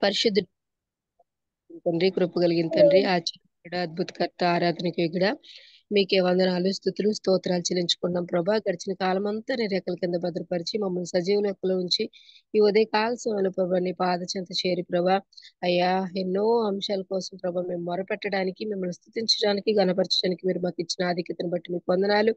పరిశుద్ధుడు తండ్రి, కృప కలిగిన తండ్రి, ఆశ్చర్యకరుడ, అద్భుతకర్త, ఆరాధనకి మీకే వందనాలు, స్తుతులు, స్తోత్రాలు చెల్లించుకున్నాం ప్రభా. గడిచిన కాలం అంతా నీ రెక్కల కింద భద్రపరిచి మమ్మల్ని సజీవ లెక్కలో ఉంచి ఈ ఉదయ కాల సమయంలో ప్రభా నీ పాద చెంత చేరి ప్రభా అయ్యా ఎన్నో అంశాల కోసం ప్రభా మేము మొరపెట్టడానికి, మిమ్మల్ని స్తుతించడానికి, గణపరచడానికి మీరు మాకు ఇచ్చిన ఆధిక్యతను బట్టి మీకు వందనాలు.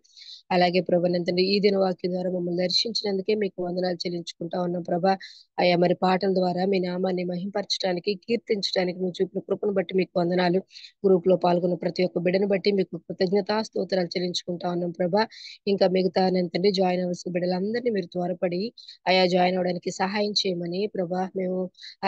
అలాగే ప్రభా తండ్రి, ఈ దిన వాక్యం ద్వారా మమ్మల్ని దర్శించినందుకే మీకు వందనాలు చెల్లించుకుంటా ఉన్నాం ప్రభా. అయ్యా మరి పాటల ద్వారా మీ నామాన్ని మహింపరచడానికి, కీర్తించడానికి నువ్వు చూపిన కృపను బట్టి మీకు వందనాలు. గ్రూప్ లో పాల్గొన్న ప్రతి ఒక్క బిడ్డను బట్టి మీకు కృతజ్ఞతా స్తోత్రాలు చెల్లించుకుంటా ఉన్నాం ప్రభా. ఇంకా మిగతా తండ్రి జాయిన్ అవ్వాల్సిన బిడ్డలందరినీ మీరు త్వరపడి అయా జాయిన్ అవడానికి సహాయం చేయమని ప్రభా మేము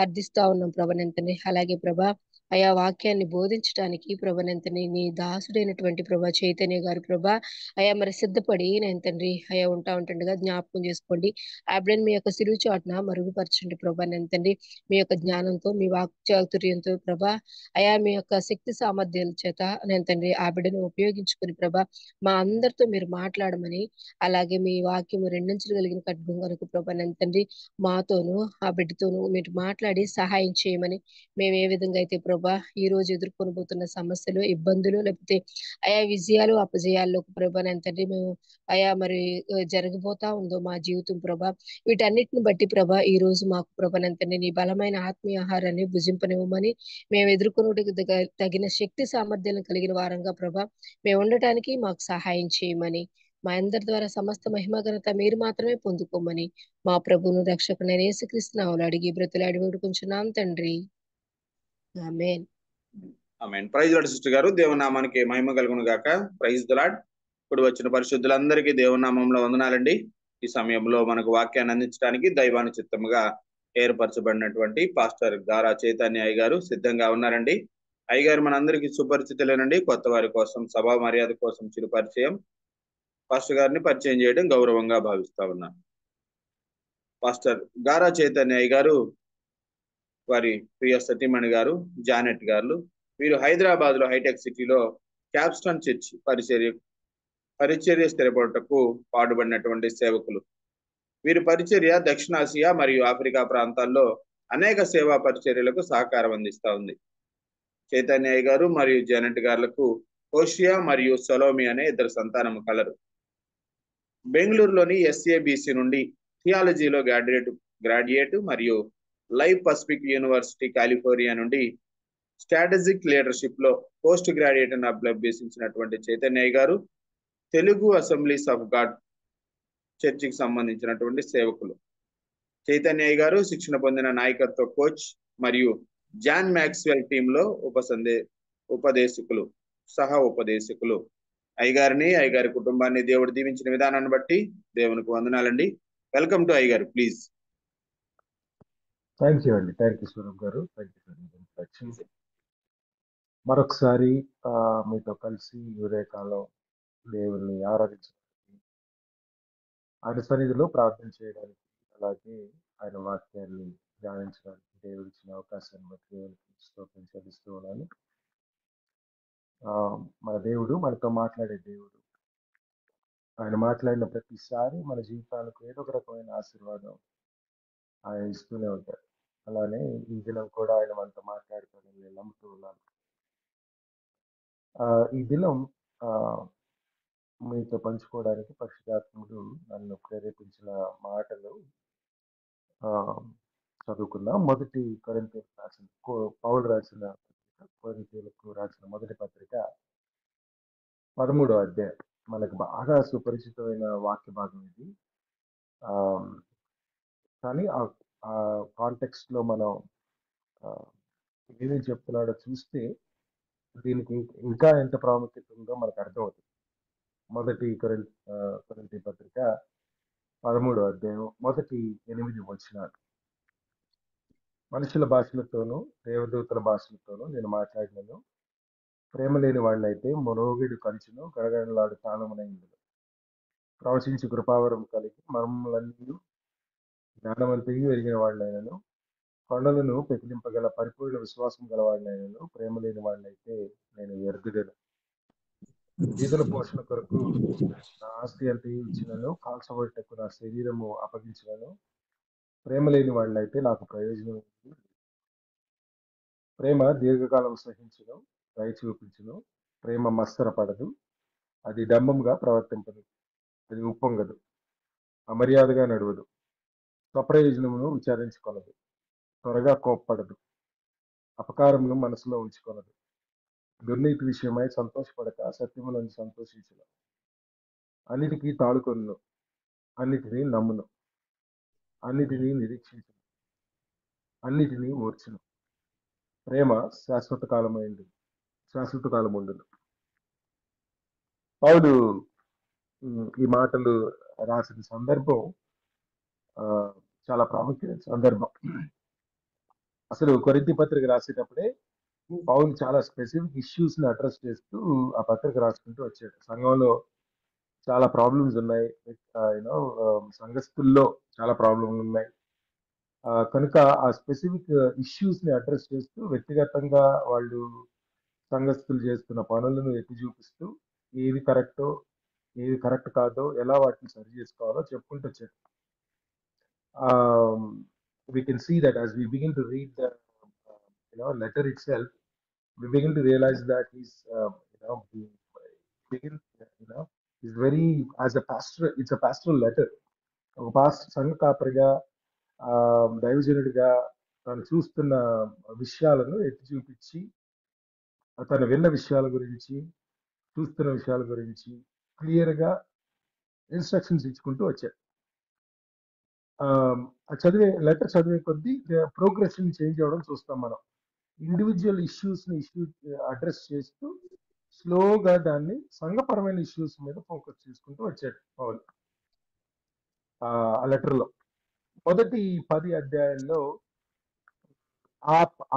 అర్థిస్తా ఉన్నాం ప్రభానంతని. అలాగే ప్రభా అయా వాక్యాన్ని బోధించడానికి ప్రభానంతని నీ దాసుడైనటువంటి ప్రభా చైతన్య గారు ప్రభా అయా మరి సిద్ధపడి నేను తండ్రి అయా ఉంటుండగా జ్ఞాపకం చేసుకోండి. అప్పుడే మీ యొక్క సిరువు చాటున మరుగుపరచండి ప్రభా నేను తండ్రి. మీ యొక్క జ్ఞానంతో, మీ వాక్చాతుర్యంతో ప్రభా అయా మీ యొక్క శక్తి సామర్థ్యాల చేత నేను తండ్రి ఆ బిడ్డను ఉపయోగించుకుని ప్రభా మా అందరితో మీరు మాట్లాడమని, అలాగే మీ వాక్యము రెండంచులు కలిగిన ఖడ్గం కనుక ప్రభా నేను తండ్రి మాతోనూ ఆ బిడ్డతోనూ మీరు మాట్లాడి సహాయం చేయమని, మేము ఏ విధంగా అయితే ప్రభా ఈ రోజు ఎదుర్కొనబోతున్న సమస్యలు, ఇబ్బందులు, లేకపోతే అయా విజయాలు అపజయాల్లో ప్రభా నేను తండ్రి మేము అయా మరి జరగబోతా ఉందో మా జీవితం ప్రభా వీటన్నిటిని బట్టి ప్రభా ఈ రోజు మాకు ప్రభా నేను తండ్రి నీ బలమైన ఆత్మీయ ఆహారాన్ని భుజింపనివ్వమని, మేము ఎదుర్కొనుటకు తగిన శక్తి సామర్థ్యాలను కలిగిన వారంగా ప్రభా మేము ఉండటానికి మాకు సహాయం చేయమని, మా అందరి ద్వారా సమస్త మహిమ ఘనత మీరు మాత్రమే పొందుకోమని మా ప్రభువును రక్షకునైన యేసుక్రీస్తు నామములో అడిగి బ్రతులాడి వేడుకుంటున్నాం తండ్రి. ఆమేన్. ఆమేన్. ప్రైజ్ లార్డ్ సిస్టర్ గారు, దేవుని నామానికి మహిమ కలుగును గాక. Praise the lord. ఇప్పుడు వచ్చిన పరిశుద్ధులందరికీ దేవుని నామంలో వందనాలండి. ఈ సమయంలో మనకు వాక్యాన్ని అందించడానికి దైవాన్ని చిత్తముగా ఏర్పరచబడినటువంటి పాస్టర్ గారా చైతన్య అయ్య గారు సిద్ధంగా ఉన్నారండి. అయ్యగారు మనందరికీ సుపరిచితులేనండి. కొత్త వారి కోసం, సభా మర్యాద కోసం చిరు పరిచయం. పాస్టర్ గారిని పరిచయం చేయడం గౌరవంగా భావిస్తా ఉన్నాను. పాస్టర్ గారా చైతన్య అయ్య గారు, వారి ప్రియ సతీమణి గారు జానెట్ గారు, వీరు హైదరాబాద్ లో హైటెక్ సిటీలో క్యాప్స్టన్ చర్చ్ పరిచర్య స్థిరపడటకు పాటుపడినటువంటి సేవకులు. వీరి పరిచర్య దక్షిణాసియా మరియు ఆఫ్రికా ప్రాంతాల్లో అనేక సేవా పరిచర్యలకు సహకారం అందిస్తా ఉంది. చైతన్య గారు మరియు జానెట్ గారులకు హోషియా మరియు సొలోమి అనే ఇద్దరు సంతానము కలరు. బెంగళూరులోని SABC నుండి థియాలజీలో గ్రాడ్యుయేట్ మరియు లైవ్ పసిఫిక్ యూనివర్సిటీ కాలిఫోర్నియా నుండి స్ట్రాటజిక్ లీడర్షిప్ లో పోస్ట్ గ్రాడ్యుయేట్ అని అభ్యసించినటువంటి చైతన్య గారు తెలుగు అసెంబ్లీస్ ఆఫ్ గాడ్ చర్చికి సంబంధించినటువంటి సేవకులు. చైతన్య గారు శిక్షణ పొందిన నాయకత్వ కోచ్ మరియు జాన్ మ్యాక్స్వెల్ టీంలో ఉపదేశకులు, సహ ఉపదేశకులు. అయ్యగారిని, అయ్యగారి కుటుంబాన్ని దేవుడు దీవించిన విధానాన్ని బట్టి దేవునికి వందనాలండి. వెల్కమ్ టు అయ్యగారు, ప్లీజ్. థ్యాంక్ యూ అండి. థ్యాంక్ యూ స్వరూప్ గారు. Thank you for introduction. మరొకసారి మీతో కలిసి ఉదయకాలం దేవుని ఆరాధించడానికి, ఆయన సన్నిధిలో ప్రార్థన చేయడానికి, అలాగే ఆయన వాక్యాన్ని ధ్యానించడానికి దేవుడు ఇచ్చిన అవకాశాన్ని బట్టి దేవునికి స్తోత్రం చెల్లిస్తూ ఉన్నాను. మన దేవుడు మనతో మాట్లాడే దేవుడు. ఆయన మాట్లాడిన ప్రతిసారి మన జీవితాలకు ఏదో ఒక రకమైన ఆశీర్వాదం ఆయన ఇస్తూనే ఉంటాడు. అలానే ఈ దినం కూడా ఆయన మనతో మాట్లాడుతాడని నేను నమ్ముతూ ఉన్నాను. ఈ దినం మీతో పంచుకోవడానికి పరిశుద్ధాత్ముడు నన్ను ప్రేరేపించిన మాటలు చదువుకుందాం. మొదటి కొరింథీయులకు రాసిన పౌలు రాసిన పత్రిక, కొరింథీయులకు రాసిన మొదటి పత్రిక 13వ అధ్యాయం. మనకు బాగా సుపరిచితమైన వాక్య భాగం ఇది. కానీ ఆ కాంటెక్స్ట్ లో మనం ఏమేమి చెప్తున్నాడో చూస్తే దీనికి ఇంకా ఎంత ప్రాముఖ్యత ఉందో మనకు అర్థమవుతుంది. మొదటి కొరింథీ పత్రిక 13వ అధ్యాయం మొదటి 8 వచనాలు. మనుషుల భాషలతోనూ దేవదూతల భాషలతోనూ నేను మాట్లాడినను, ప్రేమ లేని వాళ్ళైతే మనోగిడు కంచును గడగడలాడు తాళమునైంది. ప్రవచించి కృపావరం కలిగి మర్మములన్నీ జ్ఞానవంతయు ఎరిగిన వాళ్ళైనను, కొండలను పెకిలింపగల పరిపూర్ణ విశ్వాసం గలవాడినైనను, ప్రేమ లేని వాళ్ళైతే నేను వ్యర్థుడను. వీధుల పోషణ కొరకు నా ఆస్తి అంతా ఇచ్చినను, కాల్చబట్టకు నా శరీరము అప్పగించినను, ప్రేమ లేని వాళ్ళైతే నాకు ప్రయోజనం ప్రేమ దీర్ఘకాలం సహించును, దయ చూపించును. ప్రేమ మత్సరపడదు, అది డంబంగా ప్రవర్తింపదు, అది ఉప్పొంగదు, అమర్యాదగా నడవదు, స్వప్రయోజనమును విచారించుకొనదు, త్వరగా కోప్పడదు, అపకారమును మనసులో ఉంచుకొనదు, దుర్నీతి విషయమై సంతోషపడక సత్యములను సంతోషించును, అన్నిటికీ తాళుకొనును, అన్నిటినీ నమ్మును, అన్నిటినీ నిరీక్షించును, అన్నిటినీ ఓర్చును. ప్రేమ శాశ్వత కాలమైంది, శాశ్వత కాలం ఉండును. పౌలు ఈ మాటలు రాసిన సందర్భం ఆ, చాలా ప్రాముఖ్యమైన సందర్భం. అసలు కొరింథీ పత్రిక రాసేటప్పుడే పౌలు చాలా స్పెసిఫిక్ ఇష్యూస్ ని అడ్రస్ చేస్తూ ఆ పత్రిక రాసుకుంటూ వచ్చాడు. సంఘంలో చాలా ప్రాబ్లమ్స్ ఉన్నాయి, యూనో సంఘస్థుల్లో చాలా ప్రాబ్లమ్లు ఉన్నాయి. కనుక ఆ స్పెసిఫిక్ ఇష్యూస్ ని అడ్రస్ చేస్తూ వ్యక్తిగతంగా వాళ్ళు సంఘస్థులు చేస్తున్న పనులను ఎత్తి చూపిస్తూ ఏది కరెక్టో ఏది కరెక్ట్ కాదో ఎలా వాటిని సరి చేసుకోవాలో చెప్పుకుంటూ వచ్చాడు. We can see that as we begin to read the letter itself, we begin to realize that he begin is very, as a pastor, it's a pastoral letter. ఒక పాస్టర్ సంఘ కాపరిగా దైవజనుడిగా తను చూస్తున్న విషయాలను ఎత్తి చూపించి తను విన్న విషయాల గురించి చూస్తున్న విషయాల గురించి క్లియర్ గా ఇన్స్ట్రక్షన్స్ ఇచ్చుకుంటూ వచ్చాడు. చదివే లెటర్ చదివే కొద్దీ ప్రోగ్రెషన్ చేంజ్ అవ్వడం చూస్తాం మనం. ఇండివిజువల్ ఇష్యూస్ ని అడ్రస్ చేస్తూ స్లోగా దాన్ని సంఘపరమైన ఇష్యూస్ మీద ఫోకస్ చేసుకుంటూ వచ్చాడు పౌలు. ఆ లెటర్ లో మొదటి 10 అధ్యాయాల్లో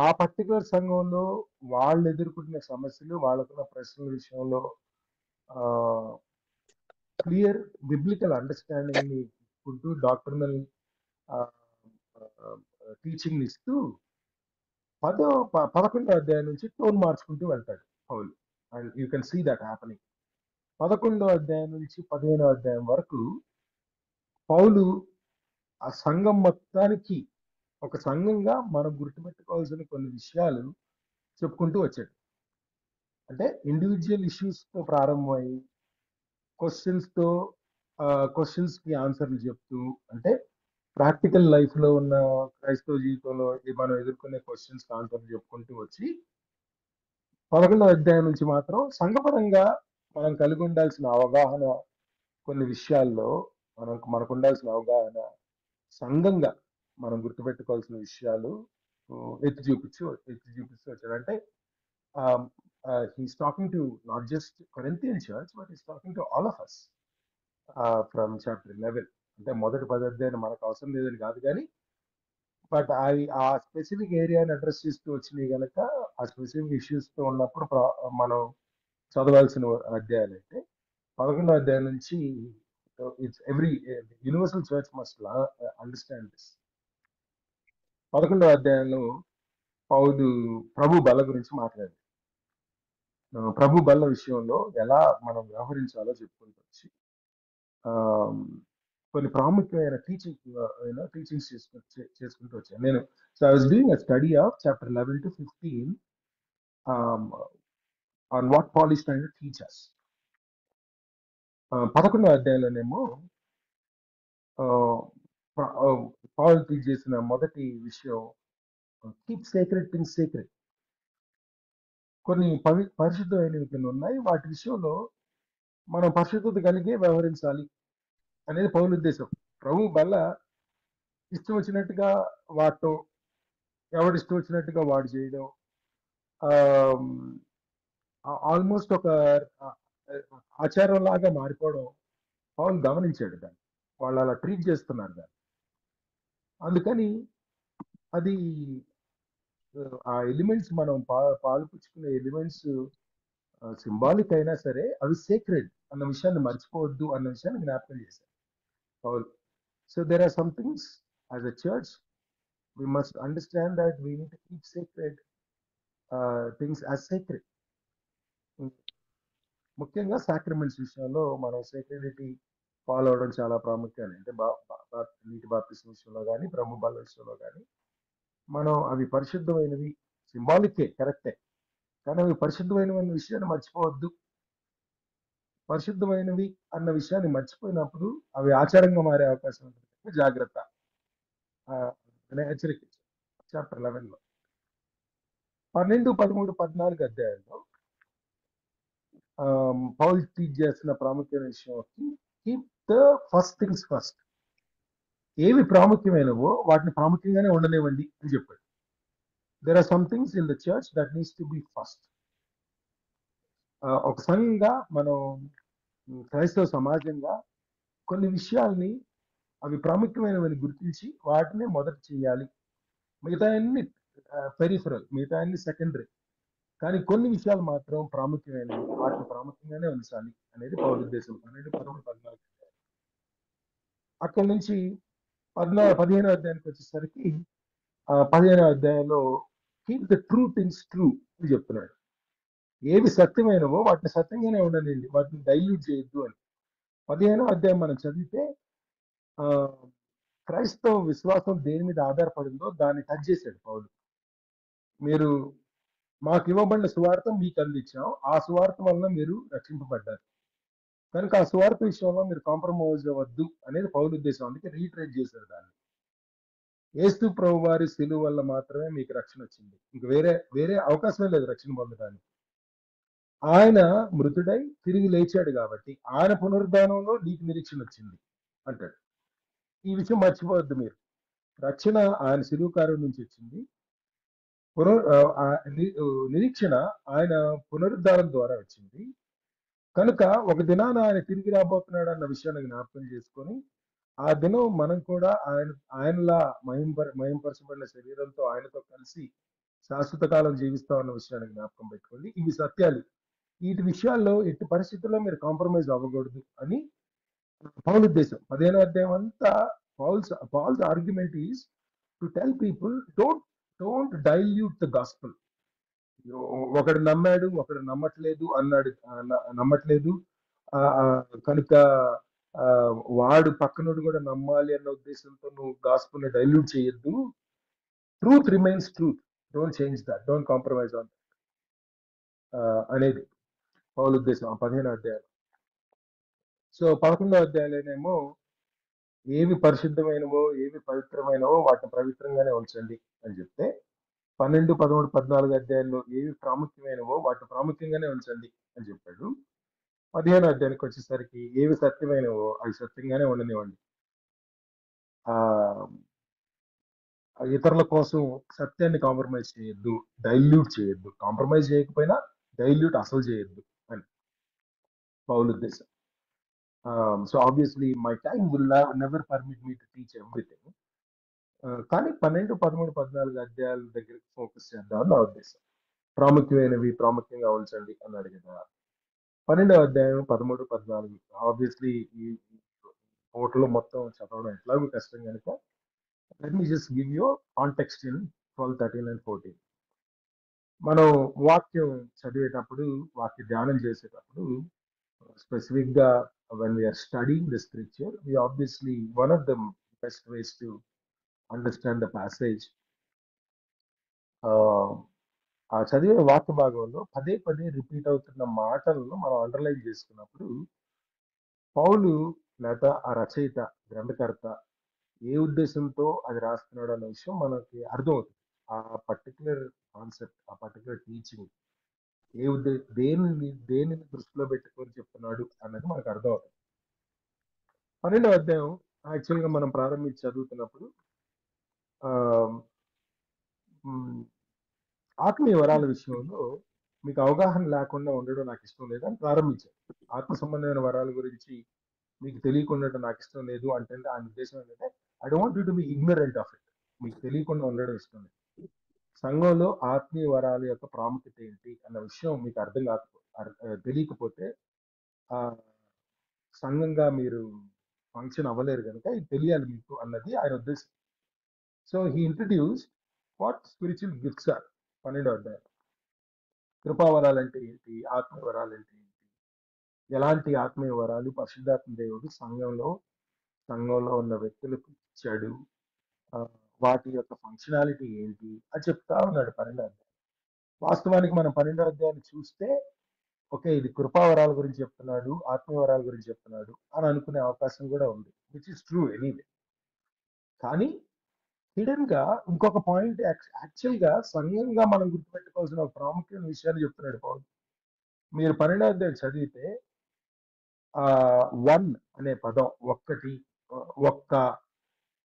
ఆ పర్టికులర్ సంఘంలో వాళ్ళు ఎదుర్కొంటున్న సమస్యలు, వాళ్ళకున్న ప్రశ్నల విషయంలో క్లియర్ బిబ్లికల్ అండర్స్టాండింగ్ ని ఇచ్చుకుంటూ డాక్టర్నల్ టీచింగ్ ఇస్తూ 11వ అధ్యాయం నుంచి టోన్ మార్చుకుంటూ వెళ్తాడు Paulu. And you can see that happening. 11వ అధ్యాయం నుంచి 15వ అధ్యాయం వరకు పౌలు ఆ సంఘం మొత్తానికి ఒక సంఘంగా మనం గుర్తుపెట్టుకోవాల్సిన కొన్ని విషయాలు చెప్పుకుంటూ వచ్చాడు. అంటే ఇండివిజువల్ ఇష్యూస్ తో ప్రారంభమై క్వశ్చన్స్ కి ఆన్సర్లు చెప్తూ, అంటే ప్రాక్టికల్ లైఫ్ లో ఉన్న క్రైస్తవ జీవితంలో మనం ఎదుర్కొనే క్వశ్చన్స్ కి ఆన్సర్లు చెప్పుకుంటూ వచ్చి 11వ అధ్యాయం నుంచి మాత్రం సంఘపరంగా మనం కలిగి ఉండాల్సిన అవగాహన, కొన్ని విషయాల్లో మనకు ఉండాల్సిన అవగాహన, సంఘంగా మనం గుర్తుపెట్టుకోవాల్సిన విషయాలు ఎత్తి చూపిస్తూ వచ్చాడు. అంటే he's talking to not just Corinthian church, but he's talking to all of us from chapter 11. అంటే మొదటి 10 అధ్యాయం మనకు అవసరం లేదని కాదు, కానీ బట్ ఆ స్పెసిఫిక్ ఏరియాని అడ్రస్ చేస్తూ వచ్చినాయి కనుక ఆ స్పెసిఫిక్ ఇష్యూస్ తో ఉన్నప్పుడు మనం చదవాల్సిన అధ్యాయాలు అయితే 11వ అధ్యాయం నుంచి it's every universal church must understand this. 11వ అధ్యాయంలో పౌలు ప్రభు బల గురించి మాట్లాడారు. ప్రభు బల విషయంలో ఎలా మనం వ్యవహరించాలో చెప్పుకుంటూ వచ్చి కొన్ని ప్రాముఖ్యమైన టీచింగ్స్ చేసుకుంటూ వచ్చాను నేను. So I was doing a study of chapter 11 to 15 on what Paul is trying to teach us. 11వ అధ్యాయంలోనేమో పౌలు టీచ్ చేసిన మొదటి విషయం, కీప్ సీక్రెట్ థింగ్స్ సీక్రెట్. కొన్ని పరిశుద్ధమైనవి కొన్ని ఉన్నాయి, వాటి విషయంలో మనం పరిశుద్ధత కలిగే వ్యవహరించాలి అనేది పౌలు ఉద్దేశం. ప్రభు వల్ల ఇష్టం వచ్చినట్టుగా వాడటం, ఎవడు ఇష్టం వచ్చినట్టుగా వాడు చేయడం, ఆల్మోస్ట్ ఒక ఆచారం లాగా మారిపోవడం పౌలు గమనించాడు. దాన్ని వాళ్ళు అలా ట్రీట్ చేస్తున్నారు దాన్ని. అందుకని అది ఆ ఎలిమెంట్స్ మనం పాలు పుచ్చుకునే ఎలిమెంట్స్ సింబాలిక్ అయినా సరే అవి సేక్రెడ్ అన్న విషయాన్ని మర్చిపోవద్దు అన్న విషయాన్ని జ్ఞాపకం చేశారు Paulu. So there are some things as a church we must understand that we need to keep sacred things as sacred. ముఖ్యంగా సాక్రిమెంట్స్ విషయంలో మనం సేక్రెడిటీ ఫాలో అవడం చాలా ప్రాముఖ్యం. అంటే నీటి బాప్తిస్మం విషయంలో కానీ ప్రభు బల విషయంలో కానీ మనం అవి పరిశుద్ధమైనవి, సింబాలికే, కరెక్టే. కానీ అవి పరిశుద్ధమైనవి అన్న విషయాన్ని మర్చిపోవద్దు. పరిశుద్ధమైనవి అన్న విషయాన్ని మర్చిపోయినప్పుడు అవి ఆచారంగా మారే అవకాశం ఉంటుంది. జాగ్రత్త అనే హెచ్చరిక చాప్టర్ 11లో 12, 13, 14 అధ్యాయంలో పౌల్ టీచ్ చేస్తున్న ప్రాముఖ్యమైన విషయం వచ్చి keep the first things first. ఏవి ప్రాముఖ్యమైనవో వాటిని ప్రాముఖ్యంగానే ఉండనివ్వండి అని చెప్పాడు. There are some things in the church that needs to be first. ఒక సంఘంగా మనం క్రైస్తవ సమాజంగా కొన్ని విషయాల్ని అవి ప్రాముఖ్యమైనవని గుర్తించి వాటిని మొదట చేయాలి. మిగతా అన్ని పెరిఫరల్, మిగతా అన్ని సెకండరీ. కానీ కొన్ని విషయాలు మాత్రం ప్రాముఖ్యమైనవి, వాటిని ప్రాముఖ్యంగానే ఉంచాలి అనేది పౌల ఉద్దేశం. 12, 13, 14 అక్కడి నుంచి 15వ అధ్యాయానికి వచ్చేసరికి 15వ అధ్యాయంలో keep the true things true అని చెప్తున్నాడు. ఏవి సత్యమైనవో వాటిని సత్యంగానే ఉండనండి, వాటిని డైల్యూట్ చేయొద్దు అని. 15వ అధ్యాయం మనం చదివితే క్రైస్తవ విశ్వాసం దేని మీద ఆధారపడిందో దాన్ని టచ్ చేశాడు పౌలు. మీరు మాకు ఇవ్వబడిన సువార్త మీకు అందించాం, ఆ సువార్త వలన మీరు రక్షింపబడ్డారు కనుక ఆ సువార్త విషయంలో మీరు కాంప్రమైజ్ అవ్వద్దు అనేది పౌలు ఉద్దేశం. అందుకే రీట్రేట్ చేశారు దాన్ని. యేసు ప్రభు వారి సిలువ వల్ల మాత్రమే మీకు రక్షణ వచ్చింది, ఇంక వేరే అవకాశమే లేదు రక్షణ పొందడానికి. ఆయన మృతుడై తిరిగి లేచాడు కాబట్టి ఆయన పునరుద్ధానంలో నీకు నిరీక్షణ వచ్చింది అంటాడు. ఈ విషయం మర్చిపోవద్దు మీరు. రక్షణ ఆయన సిలువ కార్యం నుంచి వచ్చింది, నిరీక్షణ ఆయన పునరుద్ధానం ద్వారా వచ్చింది. కనుక ఒక దినాన ఆయన తిరిగి రాబోతున్నాడు అన్న విషయాన్ని జ్ఞాపకం చేసుకొని ఆ దినం మనం కూడా ఆయనలా మహింపరచబడిన శరీరంతో ఆయనతో కలిసి శాశ్వత కాలం జీవిస్తామన్న విషయాన్ని జ్ఞాపకం పెట్టుకోండి. ఇవి సత్యాలు. వీటి విషయాల్లో ఎట్టి పరిస్థితుల్లో మీరు కాంప్రమైజ్ అవ్వకూడదు అని పౌల్ ఉద్దేశం. 15వ అధ్యాయం అంతా పౌల్స్ argument is to tell people don't dilute the gospel. ఒకడు నమ్మాడు, ఒకడు నమ్మట్లేదు కనుక వాడు పక్కనోడు కూడా నమ్మాలి అన్న ఉద్దేశంతో నువ్వు గాస్పెల్ ని డైల్యూట్ చేయొద్దు. Truth remains truth, don't change that, don't compromise on అనేది పౌల్ ఉద్దేశం 15వ అధ్యాయం. సో 11వ అధ్యాయంలోనేమో ఏవి పరిశుద్ధమైనవో ఏవి పవిత్రమైనవో వాటిని పవిత్రంగానే ఉంచండి అని చెప్తే 12, 13, 14 అధ్యాయంలో ఏవి ప్రాముఖ్యమైనవో వాటిని ప్రాముఖ్యంగానే ఉంచండి అని చెప్పాడు. 15వ అధ్యాయానికి వచ్చేసరికి ఏవి సత్యమైనవో అవి సత్యంగానే ఉండనివ్వండి. ఇతరుల కోసం సత్యాన్ని కాంప్రమైజ్ చేయొద్దు, డైల్యూట్ చేయొద్దు. కాంప్రమైజ్ చేయకపోయినా డైల్యూట్ అసలు చేయొద్దు అని పౌల్ ఉద్దేశం. So obviously my time will never permit me to teach everything. కానీ 12, 13, 14 అధ్యాయాల దగ్గరికి ఫోకస్ చేద్దామని నా ఉద్దేశం. ప్రాముఖ్యమైనవి ప్రాముఖ్యంగా ఉంచండి అన్నాడు కదా. 12వ అధ్యాయం 13, 14 ఆబ్వియస్లీ ఈ పోర్టల్ మొత్తం చదవడం ఎట్లాగో కష్టం కనుక let me just give you context in 12, 13 and 14. మనం వాక్యం చదివేటప్పుడు, వాక్య ధ్యానం చేసేటప్పుడు స్పెసిఫిక్ గా when we are studying the scripture, we obviously one of the best ways to understand the passage, ఆ చదివే వాక్య భాగంలో పదే పదే రిపీట్ అవుతున్న మాటలను మనం అండర్లైన్ చేసుకున్నప్పుడు పౌలు లేదా ఆ రచయిత గ్రంథకర్త ఏ ఉద్దేశంతో అది రాస్తున్నాడు అన్న విషయం మనకి అర్థమవుతుంది. ఆ పర్టికులర్ కాన్సెప్ట్, ఆ పర్టికులర్ టీచింగ్ దేనిని దృష్టిలో పెట్టుకొని చెప్తున్నాడు అన్నది మనకు అర్థమవుతుంది. 12వ అధ్యాయం యాక్చువల్గా మనం ప్రారంభించి చదువుతున్నప్పుడు ఆత్మీయ వరాల విషయంలో మీకు అవగాహన లేకుండా ఉండడం నాకు ఇష్టం లేదు అని ప్రారంభించారు. ఆత్మ సంబంధమైన వరాల గురించి మీకు తెలియకుండా నాకు ఇష్టం లేదు అంటే ఆయన ఉద్దేశం ఏంటంటే I don't want you to be ignorant of it. మీకు తెలియకుండా ఉండడం ఇష్టం లేదు. సంఘంలో ఆత్మీయ వరాల యొక్క ప్రాముఖ్యత ఏంటి అన్న విషయం మీకు తెలియకపోతే సంఘంగా మీరు ఫంక్షన్ అవ్వలేరు కనుక ఇది తెలియాలి మీకు అన్నది ఆయన ఉద్దేశం. So he introduce what spiritual gifts are. 12వ అధ్యాయం కృపావరాలు అంటే ఏంటి, ఆత్మీయ వరాలు అంటే ఏంటి, ఎలాంటి ఆత్మీయ వరాలు పరిశుద్ధాత్మ దేవుడు సంఘంలో ఉన్న వ్యక్తులకు ఇచ్చాడు, వాటి యొక్క ఫంక్షనాలిటీ ఏంటి అని చెప్తా ఉన్నాడు 12వ అధ్యాయం. వాస్తవానికి మనం 12వ అధ్యాయాన్ని చూస్తే ఓకే, ఇది కృపావరాల గురించి చెప్తున్నాడు, ఆత్మీయవరాల గురించి చెప్తున్నాడు అని అనుకునే అవకాశం కూడా ఉంది, విచ్ ఇస్ ట్రూ ఎనీవే. కానీ హిడెన్ గా ఇంకొక పాయింట్, యాక్చువల్ గా సంఘంగా మనం గుర్తుపెట్టుకోవాల్సిన ఒక ప్రాముఖ్యమైన విషయాన్ని చెప్తున్నాడు పౌలు. మీరు 12వ అధ్యాయం చదివితే ఆ వన్ అనే పదం, ఒక్కటి, ఒక్క,